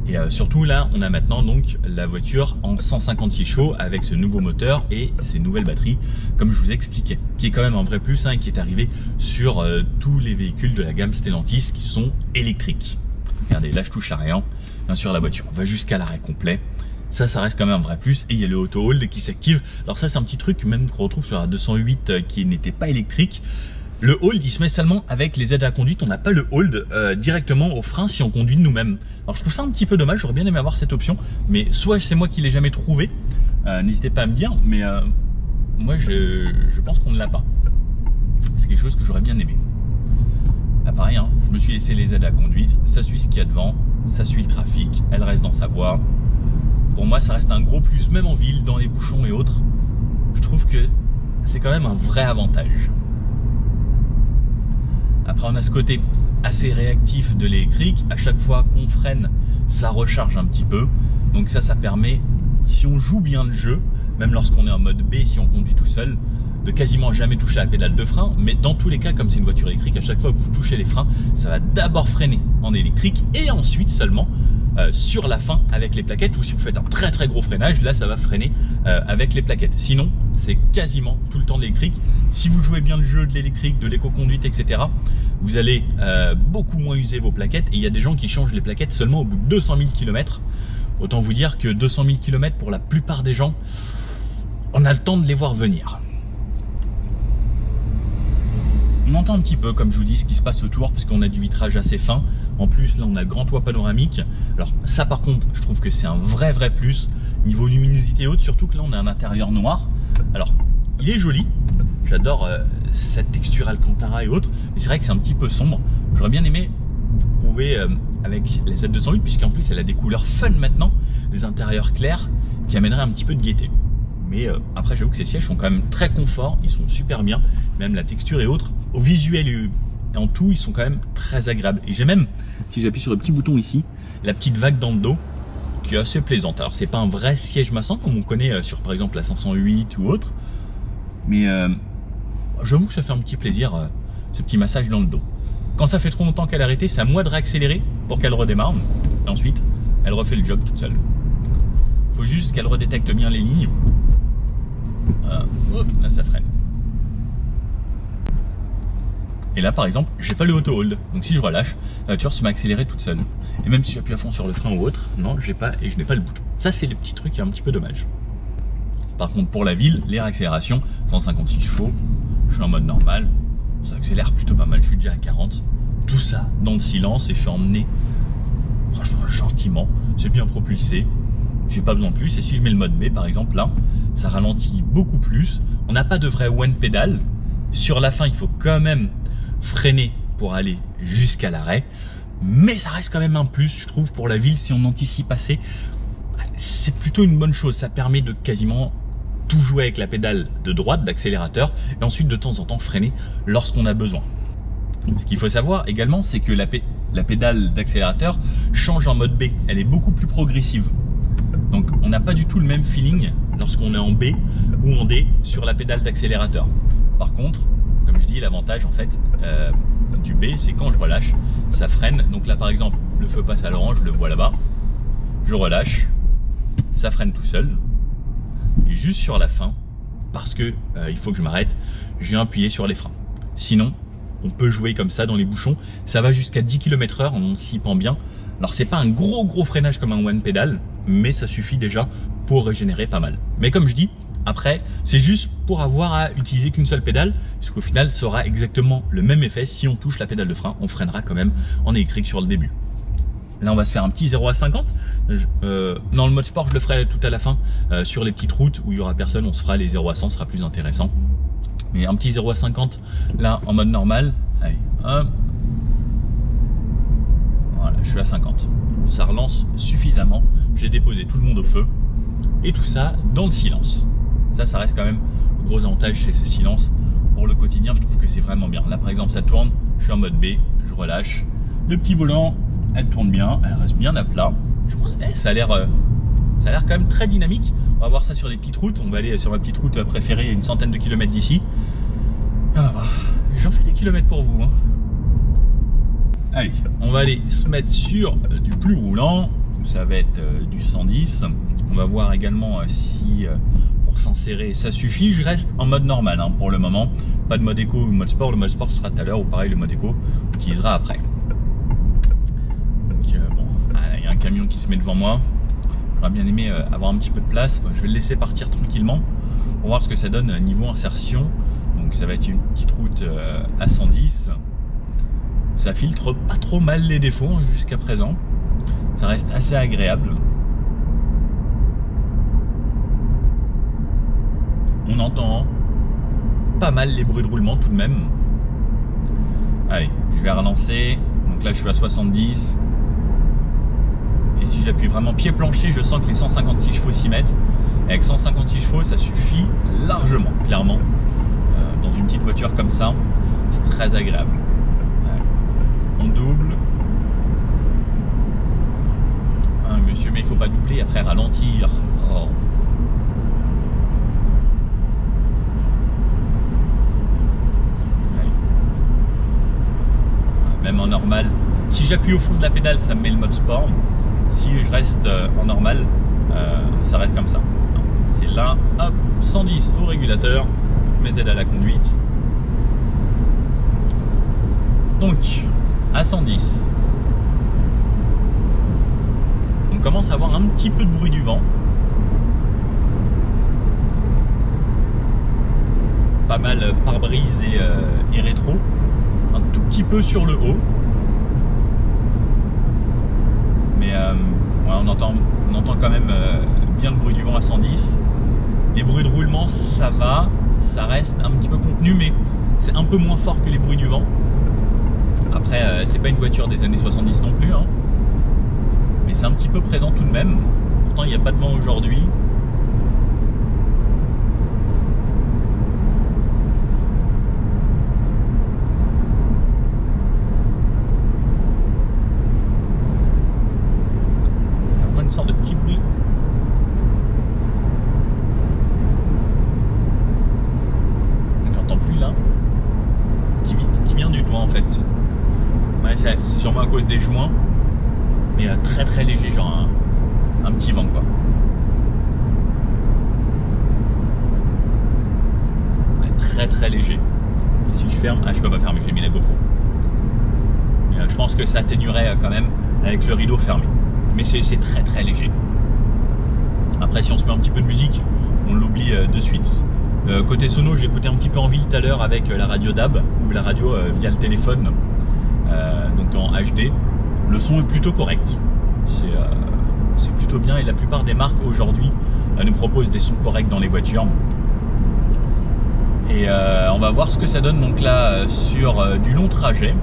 Et surtout là, on a maintenant donc la voiture en 156 chevaux avec ce nouveau moteur et ces nouvelles batteries, comme je vous ai expliqué, qui est quand même un vrai plus et qui est arrivé sur tous les véhicules de la gamme Stellantis qui sont électriques. Regardez, là je touche à rien. Bien sûr, la voiture va jusqu'à l'arrêt complet. Ça reste quand même un vrai plus. Et il y a le auto hold qui s'active. Alors ça, c'est un petit truc même qu'on retrouve sur la 208 qui n'était pas électrique. Le hold, il se met seulement avec les aides à la conduite. On n'a pas le hold directement au frein si on conduit de nous-mêmes. Alors je trouve ça un petit peu dommage. J'aurais bien aimé avoir cette option. Mais soit c'est moi qui l'ai jamais trouvé. N'hésitez pas à me dire. Mais moi, je pense qu'on ne l'a pas. C'est quelque chose que j'aurais bien aimé. Là, pareil, hein, je me suis laissé les aides à la conduite. Ça suit ce qu'il y a devant. Ça suit le trafic. Elle reste dans sa voie. Pour moi, ça reste un gros plus, même en ville, dans les bouchons et autres. Je trouve que c'est quand même un vrai avantage. Après, on a ce côté assez réactif de l'électrique. À chaque fois qu'on freine, ça recharge un petit peu. Donc ça permet, si on joue bien le jeu, même lorsqu'on est en mode B, si on conduit tout seul, de quasiment jamais toucher à la pédale de frein. Mais dans tous les cas, comme c'est une voiture électrique, à chaque fois que vous touchez les freins, ça va d'abord freiner en électrique et ensuite seulement sur la fin avec les plaquettes, ou si vous faites un très très gros freinage, là ça va freiner avec les plaquettes. Sinon, c'est quasiment tout le temps de l'électrique. Si vous jouez bien le jeu de l'électrique, de l'éco-conduite, etc., vous allez beaucoup moins user vos plaquettes. Et il y a des gens qui changent les plaquettes seulement au bout de 200 000 km Autant vous dire que 200 000 km pour la plupart des gens, on a le temps de les voir venir. On entend un petit peu, comme je vous dis, ce qui se passe autour, parce qu'on a du vitrage assez fin. En plus, là, on a le grand toit panoramique. Alors ça, par contre, je trouve que c'est un vrai plus. Niveau luminosité haute, surtout que là, on a un intérieur noir. Alors, il est joli. J'adore cette texture Alcantara et autres. Mais c'est vrai que c'est un petit peu sombre. J'aurais bien aimé prouver avec la Z208, puisqu'en plus, elle a des couleurs fun maintenant. Des intérieurs clairs qui amèneraient un petit peu de gaieté. Mais après, j'avoue que ces sièges sont quand même très confort, ils sont super bien, même la texture et autres, au visuel et en tout, ils sont quand même très agréables. Et j'ai même, si j'appuie sur le petit bouton ici, la petite vague dans le dos, qui est assez plaisante. Alors, c'est pas un vrai siège massant, comme on connaît sur, par exemple, la 508 ou autre, mais j'avoue que ça fait un petit plaisir, ce petit massage dans le dos. Quand ça fait trop longtemps qu'elle a arrêté, c'est à moi de réaccélérer pour qu'elle redémarre, et ensuite, elle refait le job toute seule. Faut juste qu'elle redétecte bien les lignes. Là ça freine. Et là par exemple j'ai pas le auto hold, donc si je relâche la voiture se met à accélérer toute seule, et même si j'appuie à fond sur le frein ou autre, non j'ai pas, et je n'ai pas le bouton. Ça c'est le petit truc qui est un petit peu dommage. Par contre pour la ville, les réaccélérations 156 chevaux, je suis en mode normal, ça accélère plutôt pas mal, je suis déjà à 40, tout ça dans le silence, et je suis emmené franchement gentiment, c'est bien propulsé, j'ai pas besoin de plus. Et si je mets le mode B par exemple, là ça ralentit beaucoup plus. On n'a pas de vrai one pédale. Sur la fin il faut quand même freiner pour aller jusqu'à l'arrêt, mais ça reste quand même un plus je trouve pour la ville. Si on anticipe assez, c'est plutôt une bonne chose. Ça permet de quasiment tout jouer avec la pédale de droite d'accélérateur, et ensuite de temps en temps freiner lorsqu'on a besoin. Ce qu'il faut savoir également, c'est que la pédale d'accélérateur change en mode B. Elle est beaucoup plus progressive. Donc on n'a pas du tout le même feeling lorsqu'on est en B ou en D sur la pédale d'accélérateur. Par contre, comme je dis, l'avantage en fait du B, c'est quand je relâche, ça freine. Donc là par exemple, le feu passe à l'orange, je le vois là-bas. Je relâche, ça freine tout seul. Et juste sur la fin, parce que il faut que je m'arrête, je viens appuyer sur les freins. Sinon, on peut jouer comme ça dans les bouchons. Ça va jusqu'à 10 km/h en anticipant bien. Alors c'est pas un gros freinage comme un one pédale, mais ça suffit déjà pour régénérer pas mal. Mais comme je dis, après c'est juste pour avoir à utiliser qu'une seule pédale, puisqu'au final ça aura exactement le même effet. Si on touche la pédale de frein, on freinera quand même en électrique sur le début. Là on va se faire un petit 0 à 50. Dans le mode sport je le ferai tout à la fin, sur les petites routes où il y aura personne, on se fera les 0 à 100, ce sera plus intéressant. Mais un petit 0 à 50 là en mode normal. Allez, hop. Voilà, je suis à 50. Ça relance suffisamment. J'ai déposé tout le monde au feu. Et tout ça dans le silence. Ça reste quand même le gros avantage chez ce silence. Pour le quotidien, je trouve que c'est vraiment bien. Là, par exemple, ça tourne. Je suis en mode B. Je relâche. Le petit volant, elle tourne bien. Elle reste bien à plat. Je pense, ça a l'air quand même très dynamique. On va voir ça sur des petites routes. On va aller sur ma petite route préférée, une centaine de kilomètres d'ici. On va voir. J'en fais des kilomètres pour vous. Hein. Allez, on va aller se mettre sur du plus roulant, ça va être du 110. On va voir également si pour s'insérer ça suffit. Je reste en mode normal hein, pour le moment, pas de mode éco ou mode sport. Le mode sport sera tout à l'heure, ou pareil le mode éco on utilisera après. Donc bon, il y a un camion qui se met devant moi. J'aurais bien aimé avoir un petit peu de place. Je vais le laisser partir tranquillement pour voir ce que ça donne niveau insertion. Donc ça va être une petite route à 110. Ça filtre pas trop mal les défauts hein, jusqu'à présent. Ça reste assez agréable. On entend pas mal les bruits de roulement tout de même. Allez, je vais relancer. Donc là je suis à 70. Et si j'appuie vraiment pied plancher, je sens que les 156 chevaux s'y mettent. Avec 156 chevaux, ça suffit largement, clairement. Dans une petite voiture comme ça, c'est très agréable. On double. Ah, monsieur, mais il faut pas doubler après ralentir. Oh. Même en normal, si j'appuie au fond de la pédale, ça me met le mode sport. Si je reste en normal, ça reste comme ça. C'est là, hop, 110 au régulateur. Je mets Z à la conduite. Donc, à 110. On commence commence à avoir un petit peu de bruit du vent. Pas mal pare-brise et rétro. Un tout petit peu sur le haut. Mais ouais, on entend quand même bien le bruit du vent à 110. Les bruits de roulement, ça va. Ça reste un petit peu contenu, mais c'est un peu moins fort que les bruits du vent. Après, c'est pas une voiture des années 70 non plus, hein. Mais c'est un petit peu présent tout de même. Pourtant, il n'y a pas de vent aujourd'hui. J'entends une sorte de petit bruit. J'entends plus là. Qui vient du toit en fait. Ouais, c'est sûrement à cause des joints. Mais très très léger, genre un petit vent quoi. Ouais, très très léger. Et si je ferme, je peux pas fermer, j'ai mis la GoPro. Mais je pense que ça atténuerait quand même avec le rideau fermé. Mais c'est très très léger. Après, si on se met un petit peu de musique, on l'oublie de suite. Côté sono, j'ai écouté un petit peu en ville tout à l'heure avec la radio DAB ou la radio via le téléphone, donc en HD. Le son est plutôt correct, c'est plutôt bien et la plupart des marques aujourd'hui nous proposent des sons corrects dans les voitures. Et on va voir ce que ça donne donc là sur du long trajet.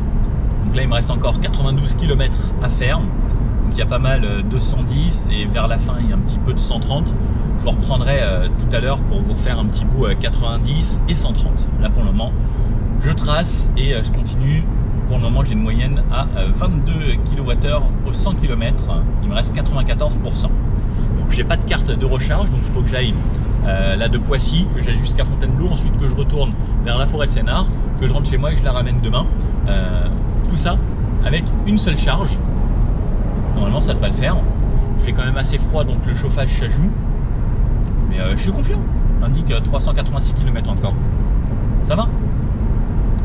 Donc là il me reste encore 92 km à faire. Donc il y a pas mal de 110 et vers la fin il y a un petit peu de 130. Je vous reprendrai tout à l'heure pour vous refaire un petit bout 90 et 130. Là pour le moment je trace et je continue. Pour le moment, j'ai une moyenne à 22 kWh au 100 km. Il me reste 94%. Donc, j'ai pas de carte de recharge, donc il faut que j'aille là de Poissy, que j'aille jusqu'à Fontainebleau, ensuite que je retourne vers la forêt de Sénart, que je rentre chez moi et que je la ramène demain. Tout ça avec une seule charge. Normalement, ça devrait le faire. Il fait quand même assez froid, donc le chauffage ça joue. Mais je suis confiant. Indique 386 km encore. Ça va?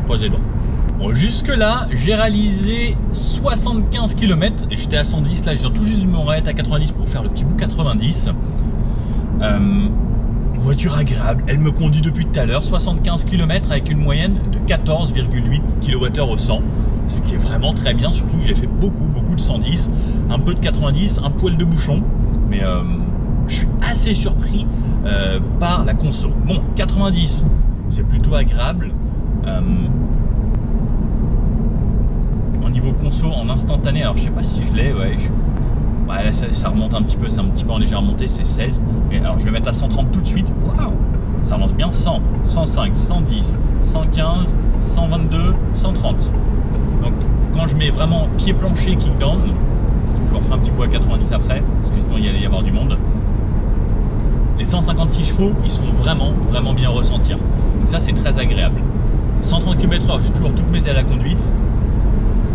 Croise les doigts. Bon, jusque là j'ai réalisé 75 km et j'étais à 110. Là je viens tout juste de me remettre à 90 pour faire le petit bout 90. Voiture agréable, elle me conduit depuis tout à l'heure. 75 km avec une moyenne de 14,8 kWh au 100, ce qui est vraiment très bien, surtout que j'ai fait beaucoup de 110, un peu de 90, un poil de bouchon, mais je suis assez surpris par la conso. Bon, 90 c'est plutôt agréable. Au niveau conso en instantané, alors je sais pas si je l'ai, ouais, ouais là, ça remonte un petit peu, c'est un petit peu en légère montée, c'est 16. Mais alors je vais mettre à 130 tout de suite. Waouh, ça avance bien. 100, 105, 110, 115, 122, 130. Donc quand je mets vraiment pied plancher, kick down, je vous referai un petit peu à 90 après, parce que sinon il allait y avoir du monde. Les 156 chevaux, ils sont vraiment bien ressentir. Donc ça c'est très agréable. 130 km/h, j'ai toujours toutes mes ailes à la conduite.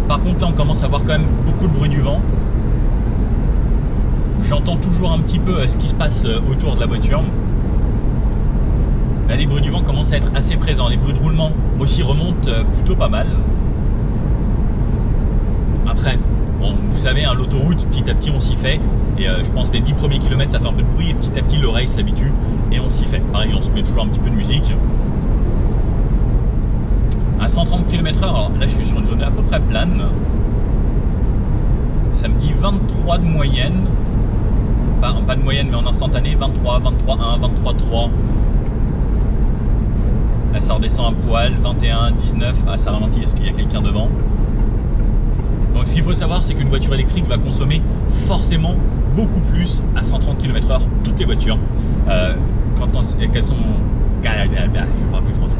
Par contre là on commence à avoir quand même beaucoup de bruit du vent. J'entends toujours un petit peu ce qui se passe autour de la voiture. Là les bruits du vent commencent à être assez présents. Les bruits de roulement aussi remontent plutôt pas mal. Après, bon, vous savez, hein, l'autoroute, petit à petit on s'y fait. Et je pense que les 10 premiers kilomètres ça fait un peu de bruit et petit à petit l'oreille s'habitue et on s'y fait. Pareil, on se met toujours un petit peu de musique. À 130 km/h, alors là je suis sur une zone à peu près plane. Ça me dit 23 de moyenne. Pas de moyenne mais en instantané, 23, 23,1, 23,3. Là ça redescend un poil, 21, 19. Ah ça ralentit, est-ce qu'il y a quelqu'un devant? Donc ce qu'il faut savoir c'est qu'une voiture électrique va consommer forcément beaucoup plus à 130 km/h, toutes les voitures. Quand elles sont... Je parle plus français.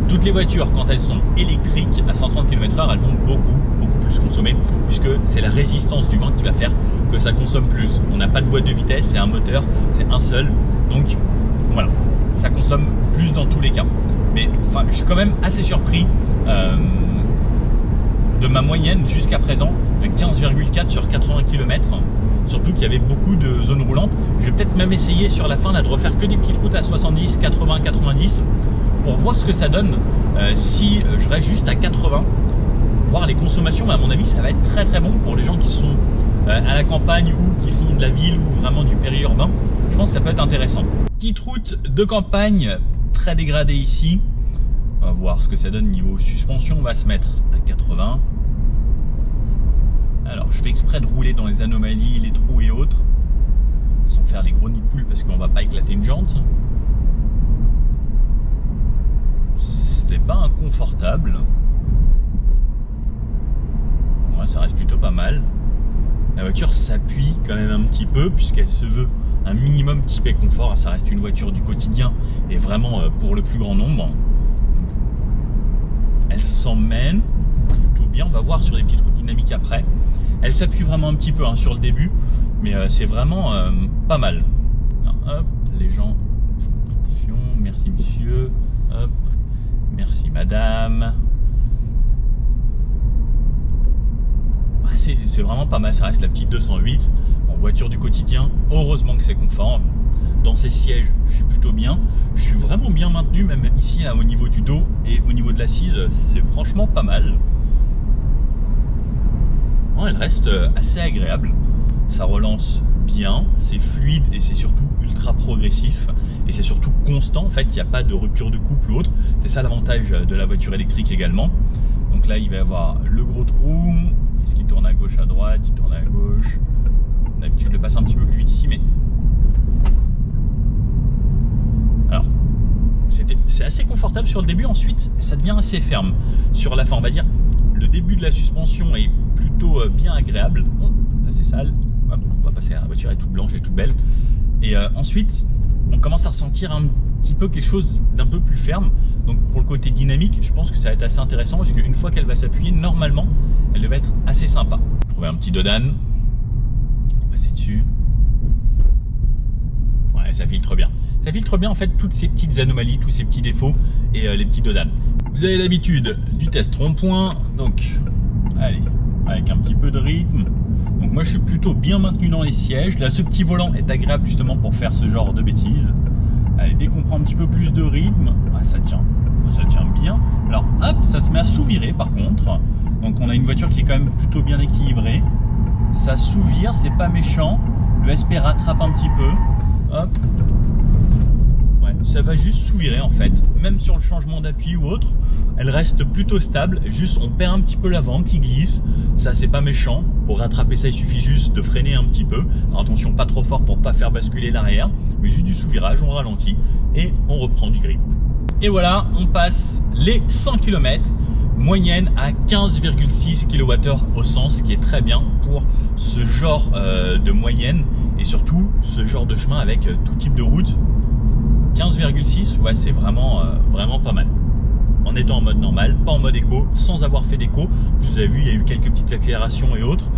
Toutes les voitures, quand elles sont électriques à 130 km/h, elles vont beaucoup plus consommer, puisque c'est la résistance du vent qui va faire que ça consomme plus. On n'a pas de boîte de vitesse, c'est un moteur, c'est un seul. Donc voilà, ça consomme plus dans tous les cas. Mais enfin, je suis quand même assez surpris de ma moyenne jusqu'à présent, de 15,4 sur 80 km. Surtout qu'il y avait beaucoup de zones roulantes. Je vais peut-être même essayer sur la fin là, de refaire que des petites routes à 70, 80, 90 pour voir ce que ça donne si je reste juste à 80. Voir les consommations, mais à mon avis ça va être très bon pour les gens qui sont à la campagne ou qui font de la ville ou vraiment du périurbain, je pense que ça peut être intéressant. Petite route de campagne très dégradée ici. On va voir ce que ça donne niveau suspension. On va se mettre à 80. Alors je fais exprès de rouler dans les anomalies, les trous et autres, sans faire les gros nids de poule parce qu'on va pas éclater une jante. C'est pas inconfortable. Ouais, ça reste plutôt pas mal. La voiture s'appuie quand même un petit peu puisqu'elle se veut un minimum type et confort. Ça reste une voiture du quotidien et vraiment pour le plus grand nombre. Elle s'emmène plutôt bien. On va voir sur des petites routes dynamiques après. Elle s'appuie vraiment un petit peu sur le début, mais c'est vraiment pas mal. Hop, les gens, attention, merci monsieur, hop, merci madame. C'est vraiment pas mal, ça reste la petite 208 en voiture du quotidien. Heureusement que c'est confort. Dans ces sièges, je suis plutôt bien. Je suis vraiment bien maintenu, même ici là, au niveau du dos et au niveau de l'assise, c'est franchement pas mal. Bon, elle reste assez agréable. Ça relance bien, c'est fluide et c'est surtout ultra progressif. Et c'est surtout constant, en fait, il n'y a pas de rupture de couple ou autre. C'est ça l'avantage de la voiture électrique également. Donc là, il va y avoir le gros trou. Est-ce qu'il tourne à gauche, à droite? Il tourne à gauche. D'habitude, je le passe un petit peu plus vite ici, mais... Alors, c'est assez confortable sur le début. Ensuite, ça devient assez ferme. Sur la fin, on va dire, le début de la suspension est plutôt bien agréable. Oh, là, c'est sale. Hop, on va passer à la voiture, elle est toute blanche, elle est toute belle. Et ensuite, on commence à ressentir un petit peu quelque chose d'un peu plus ferme. Donc pour le côté dynamique, je pense que ça va être assez intéressant parce qu'une fois qu'elle va s'appuyer, normalement, elle devrait être assez sympa. Trouver un petit dodan, on va passer dessus. Ouais, ça filtre bien. Ça filtre bien en fait toutes ces petites anomalies, tous ces petits défauts et les petits dodan. Vous avez l'habitude du test rond-point, donc allez, avec un petit peu de rythme. Donc moi je suis plutôt bien maintenu dans les sièges. Là, ce petit volant est agréable justement pour faire ce genre de bêtises. Allez, dès qu'on prend un petit peu plus de rythme, ça tient bien. Alors hop, ça se met à sous-virer par contre. Donc on a une voiture qui est quand même plutôt bien équilibrée. Ça sous-vire, c'est pas méchant. Le SP rattrape un petit peu. Hop. Ouais, ça va juste sous-virer en fait. Même sur le changement d'appui ou autre, elle reste plutôt stable. Juste on perd un petit peu l'avant qui glisse. Ça c'est pas méchant. Pour rattraper ça, il suffit juste de freiner un petit peu. Alors attention, pas trop fort pour pas faire basculer l'arrière, mais juste du sous-virage, on ralentit et on reprend du grip. Et voilà, on passe les 100 km, moyenne à 15,6 kWh au 100, ce qui est très bien pour ce genre de moyenne et surtout ce genre de chemin avec tout type de route. 15,6, ouais, c'est vraiment, vraiment pas mal. En étant en mode normal, pas en mode éco, sans avoir fait d'éco. Vous avez vu, il y a eu quelques petites accélérations et autres.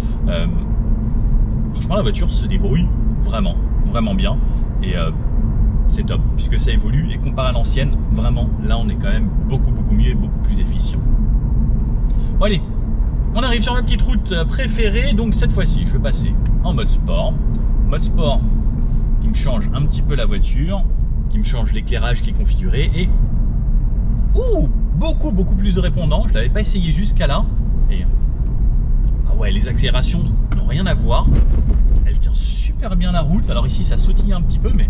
Franchement, la voiture se débrouille vraiment, vraiment bien. Et c'est top, puisque ça évolue. Et comparé à l'ancienne, vraiment, là, on est quand même beaucoup mieux et beaucoup plus efficient. Bon, allez, on arrive sur ma petite route préférée. Donc, cette fois-ci, je vais passer en mode sport. Mode sport qui me change un petit peu la voiture, qui me change l'éclairage qui est configuré. Et beaucoup plus de répondants. Je l'avais pas essayé jusqu'à là. Et ah ouais, les accélérations n'ont rien à voir. Elle tient super bien la route. Alors ici, ça sautille un petit peu, mais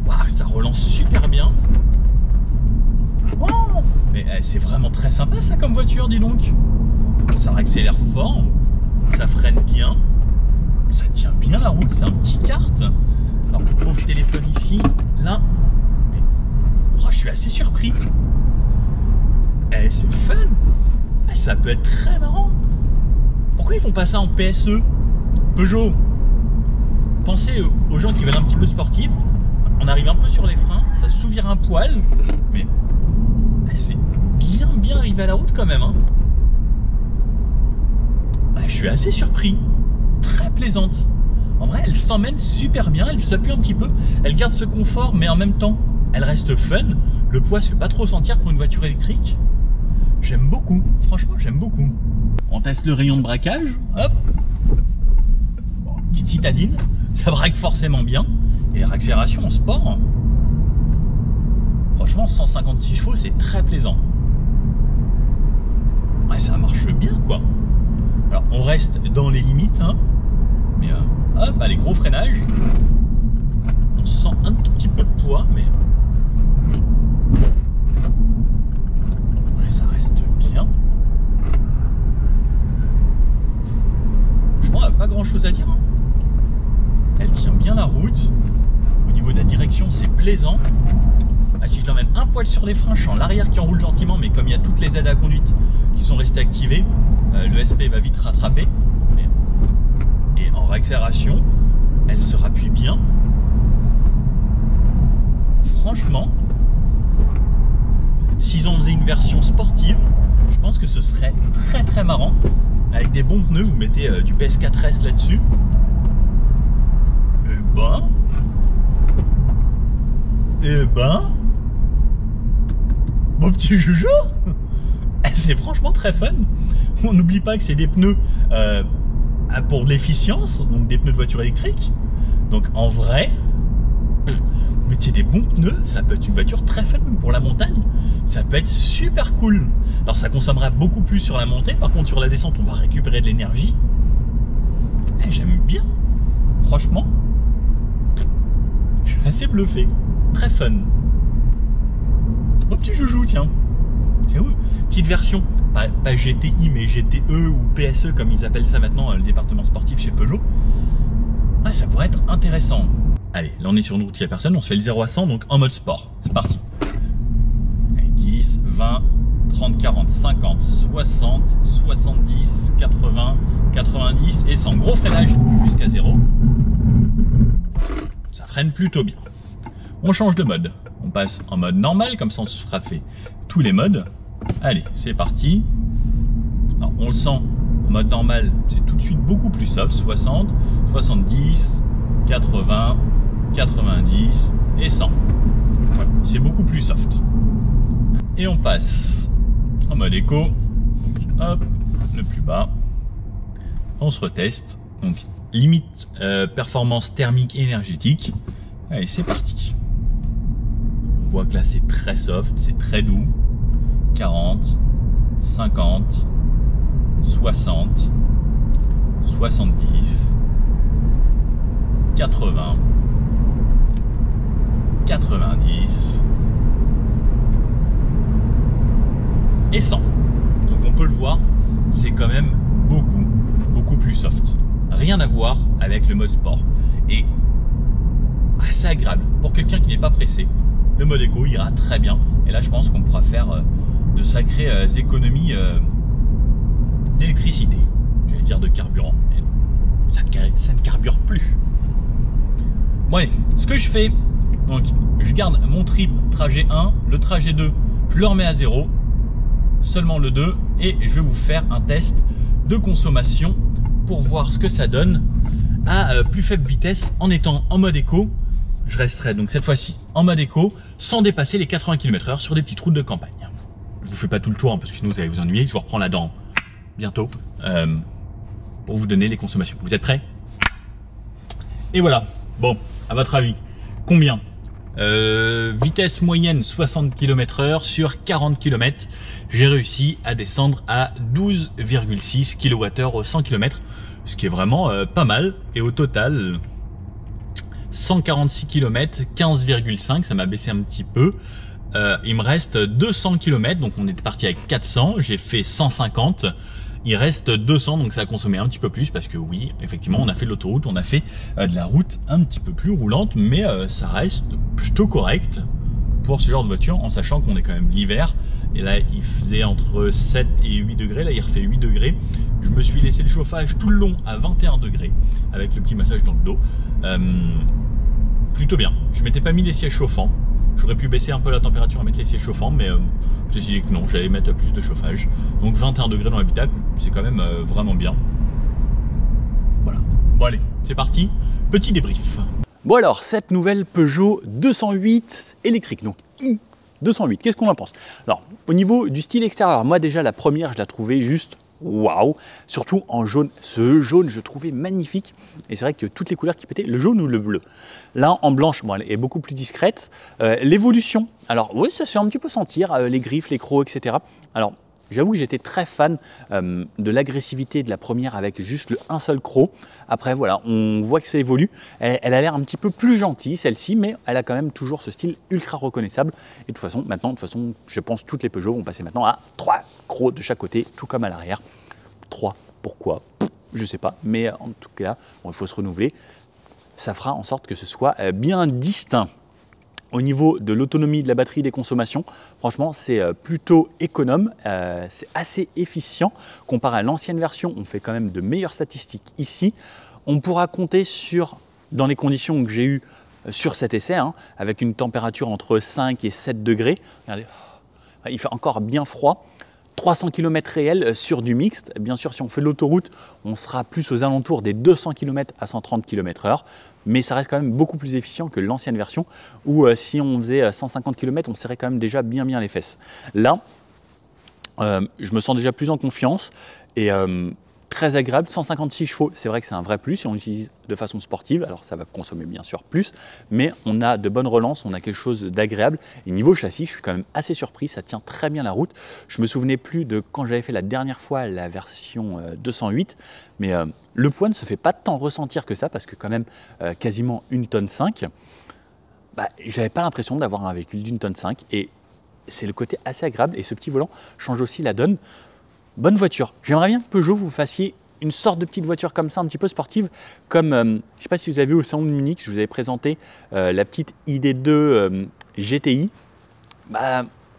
waouh, ça relance super bien. Oh, mais c'est vraiment très sympa ça comme voiture, dis donc. Ça accélère fort, ça freine bien, ça tient bien la route. C'est un petit kart. Alors pauvre téléphone ici, là, mais, oh, je suis assez surpris. C'est fun. Ça peut être très marrant. Pourquoi ils font pas ça en PSE? Peugeot, pensez aux gens qui veulent un petit peu de sportif. On arrive un peu sur les freins, ça s'ouvre un poil, mais c'est bien arrivé à la route quand même, hein. Je suis assez surpris. Très plaisante. En vrai, elle s'emmène super bien, elle s'appuie un petit peu, elle garde ce confort, mais en même temps, elle reste fun. Le poids se fait pas trop sentir pour une voiture électrique. J'aime beaucoup, franchement j'aime beaucoup. On teste le rayon de braquage, hop. Bon, petite citadine, ça braque forcément bien. Et l'accélération en sport, franchement 156 chevaux, c'est très plaisant. Ouais, ça marche bien quoi. Alors on reste dans les limites, hein. Mais hop, allez, gros freinage. On sent un tout petit peu de poids, mais ouais, ça reste bien. Je crois pas grand chose à dire. Hein. Elle tient bien la route. Au niveau de la direction, c'est plaisant. Ah, si je l'emmène un poil sur les freins, je sens l'arrière qui enroule gentiment, mais comme il y a toutes les aides à la conduite qui sont restées activées, le SP va vite rattraper. Et en réaccélération, elle se rappuie bien. Franchement, s'ils en faisaient une version sportive, je pense que ce serait très très marrant. Avec des bons pneus, vous mettez du PS4S là-dessus. Et ben, mon petit Joujou, c'est franchement très fun. On n'oublie pas que c'est des pneus pour de l'efficience, donc des pneus de voiture électrique. Donc en vrai, mettez des bons pneus, ça peut être une voiture très fun même pour la montagne. Ça peut être super cool. Alors ça consommera beaucoup plus sur la montée, par contre sur la descente on va récupérer de l'énergie. J'aime bien, franchement. Je suis assez bluffé, très fun. Oh petit Joujou, tiens. C'est où? Petite version, pas GTI mais GTE ou PSE comme ils appellent ça maintenant, le département sportif chez Peugeot. Ouais, ça pourrait être intéressant. Allez, là on est sur une route, il n'y a personne, on se fait le 0 à 100 donc en mode sport. C'est parti. Allez, 10, 20, 30, 40, 50, 60, 70, 80, 90 et 100. Gros freinage jusqu'à 0. Ça freine plutôt bien. On change de mode. On passe en mode normal, comme ça on se fera fait tous les modes. Allez, c'est parti. Alors, on le sent en mode normal, c'est tout de suite beaucoup plus soft. 60, 70, 80, 90 et 100. Ouais, c'est beaucoup plus soft. Et on passe en mode éco. Hop, le plus bas. On se reteste. Donc, limite performance thermique énergétique. Allez, c'est parti. On voit que là, c'est très soft, c'est très doux. 40, 50, 60, 70, 80, 90 et 100. Donc on peut le voir, c'est quand même beaucoup plus soft. Rien à voir avec le mode sport. Et assez agréable. Pour quelqu'un qui n'est pas pressé, le mode éco ira très bien. Et là, je pense qu'on pourra faire de sacrées économies d'électricité. J'allais dire de carburant, mais non, ça ne carbure plus. Bon allez, ce que je fais, donc je garde mon trip trajet 1, le trajet 2, je le remets à 0, seulement le 2, et je vais vous faire un test de consommation pour voir ce que ça donne à plus faible vitesse en étant en mode éco. Je resterai donc cette fois-ci en mode éco sans dépasser les 80 km/h sur des petites routes de campagne. Je vous fais pas tout le tour hein, parce que sinon vous allez vous ennuyer. Je vous reprends là-dedans bientôt pour vous donner les consommations. Vous êtes prêts? Et voilà. Bon, à votre avis, combien? Vitesse moyenne 60 km/h sur 40 km. J'ai réussi à descendre à 12,6 kWh au 100 km, ce qui est vraiment pas mal. Et au total, 146 km, 15,5, ça m'a baissé un petit peu. Il me reste 200 km, donc on est parti avec 400, j'ai fait 150. Il reste 200, donc ça a consommé un petit peu plus parce que oui, effectivement, on a fait de l'autoroute, on a fait de la route un petit peu plus roulante, mais ça reste plutôt correct pour ce genre de voiture, en sachant qu'on est quand même l'hiver. Et là, il faisait entre 7 et 8 degrés, là il refait 8 degrés. Je me suis laissé le chauffage tout le long à 21 degrés, avec le petit massage dans le dos. Plutôt bien. Je m'étais pas mis les sièges chauffants. J'aurais pu baisser un peu la température et mettre les sièges chauffants, mais j'ai décidé que non, j'allais mettre plus de chauffage. Donc 21 degrés dans l'habitacle, c'est quand même vraiment bien. Voilà. Bon allez, c'est parti. Petit débrief. Bon alors, cette nouvelle Peugeot 208 électrique, donc i208, qu'est-ce qu'on en pense? Alors, au niveau du style extérieur, moi déjà la première, je la trouvais juste waouh, surtout en jaune. Ce jaune, je trouvais magnifique. Et c'est vrai que toutes les couleurs qui pétaient, le jaune ou le bleu. Là, en blanche, bon, elle est beaucoup plus discrète. L'évolution, alors oui, ça se fait un petit peu sentir, les griffes, les crocs, etc. Alors, J'avoue que j'étais très fan de l'agressivité de la première avec juste un seul croc. Après voilà, on voit que ça évolue. Elle a l'air un petit peu plus gentille celle-ci, mais elle a quand même toujours ce style ultra reconnaissable. Et de toute façon, maintenant, je pense que toutes les Peugeot vont passer maintenant à 3 crocs de chaque côté, tout comme à l'arrière. 3, pourquoi? Je ne sais pas, mais en tout cas, bon, il faut se renouveler. Ça fera en sorte que ce soit bien distinct. Au niveau de l'autonomie de la batterie, des consommations, franchement, c'est plutôt économe, c'est assez efficient. Comparé à l'ancienne version, on fait quand même de meilleures statistiques ici. On pourra compter sur, dans les conditions que j'ai eues sur cet essai, hein, avec une température entre 5 et 7 degrés. Regardez, il fait encore bien froid. 300 km réels sur du mixte. Bien sûr, si on fait l'autoroute, on sera plus aux alentours des 200 km à 130 km/h. Mais ça reste quand même beaucoup plus efficient que l'ancienne version où si on faisait 150 km, on serrait quand même déjà bien les fesses. Là, je me sens déjà plus en confiance et très agréable. 156 chevaux, c'est vrai que c'est un vrai plus si on l'utilise de façon sportive. Alors ça va consommer bien sûr plus, mais on a de bonnes relances, on a quelque chose d'agréable. Et niveau châssis, je suis quand même assez surpris, ça tient très bien la route. Je me souvenais plus de quand j'avais fait la dernière fois la version 208, mais le poids ne se fait pas tant ressentir que ça, parce que quand même quasiment 1,5 tonne. J'avais pas l'impression d'avoir un véhicule d'1,5 tonne et c'est le côté assez agréable. Et ce petit volant change aussi la donne. Bonne voiture. J'aimerais bien que Peugeot vous fassiez une sorte de petite voiture comme ça, un petit peu sportive, comme, je ne sais pas si vous avez vu au salon de Munich, je vous avais présenté la petite ID2 GTI.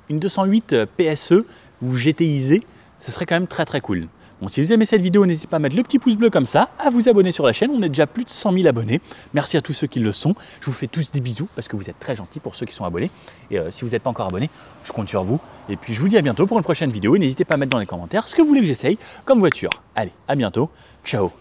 Une 208 PSE ou GTIsée, ce serait quand même très cool. Bon, si vous aimez cette vidéo, n'hésitez pas à mettre le petit pouce bleu comme ça, à vous abonner sur la chaîne. On est déjà plus de 100 000 abonnés. Merci à tous ceux qui le sont. Je vous fais tous des bisous parce que vous êtes très gentils pour ceux qui sont abonnés. Et si vous n'êtes pas encore abonné, je compte sur vous. Et puis je vous dis à bientôt pour une prochaine vidéo. Et n'hésitez pas à mettre dans les commentaires ce que vous voulez que j'essaye comme voiture. Allez, à bientôt. Ciao.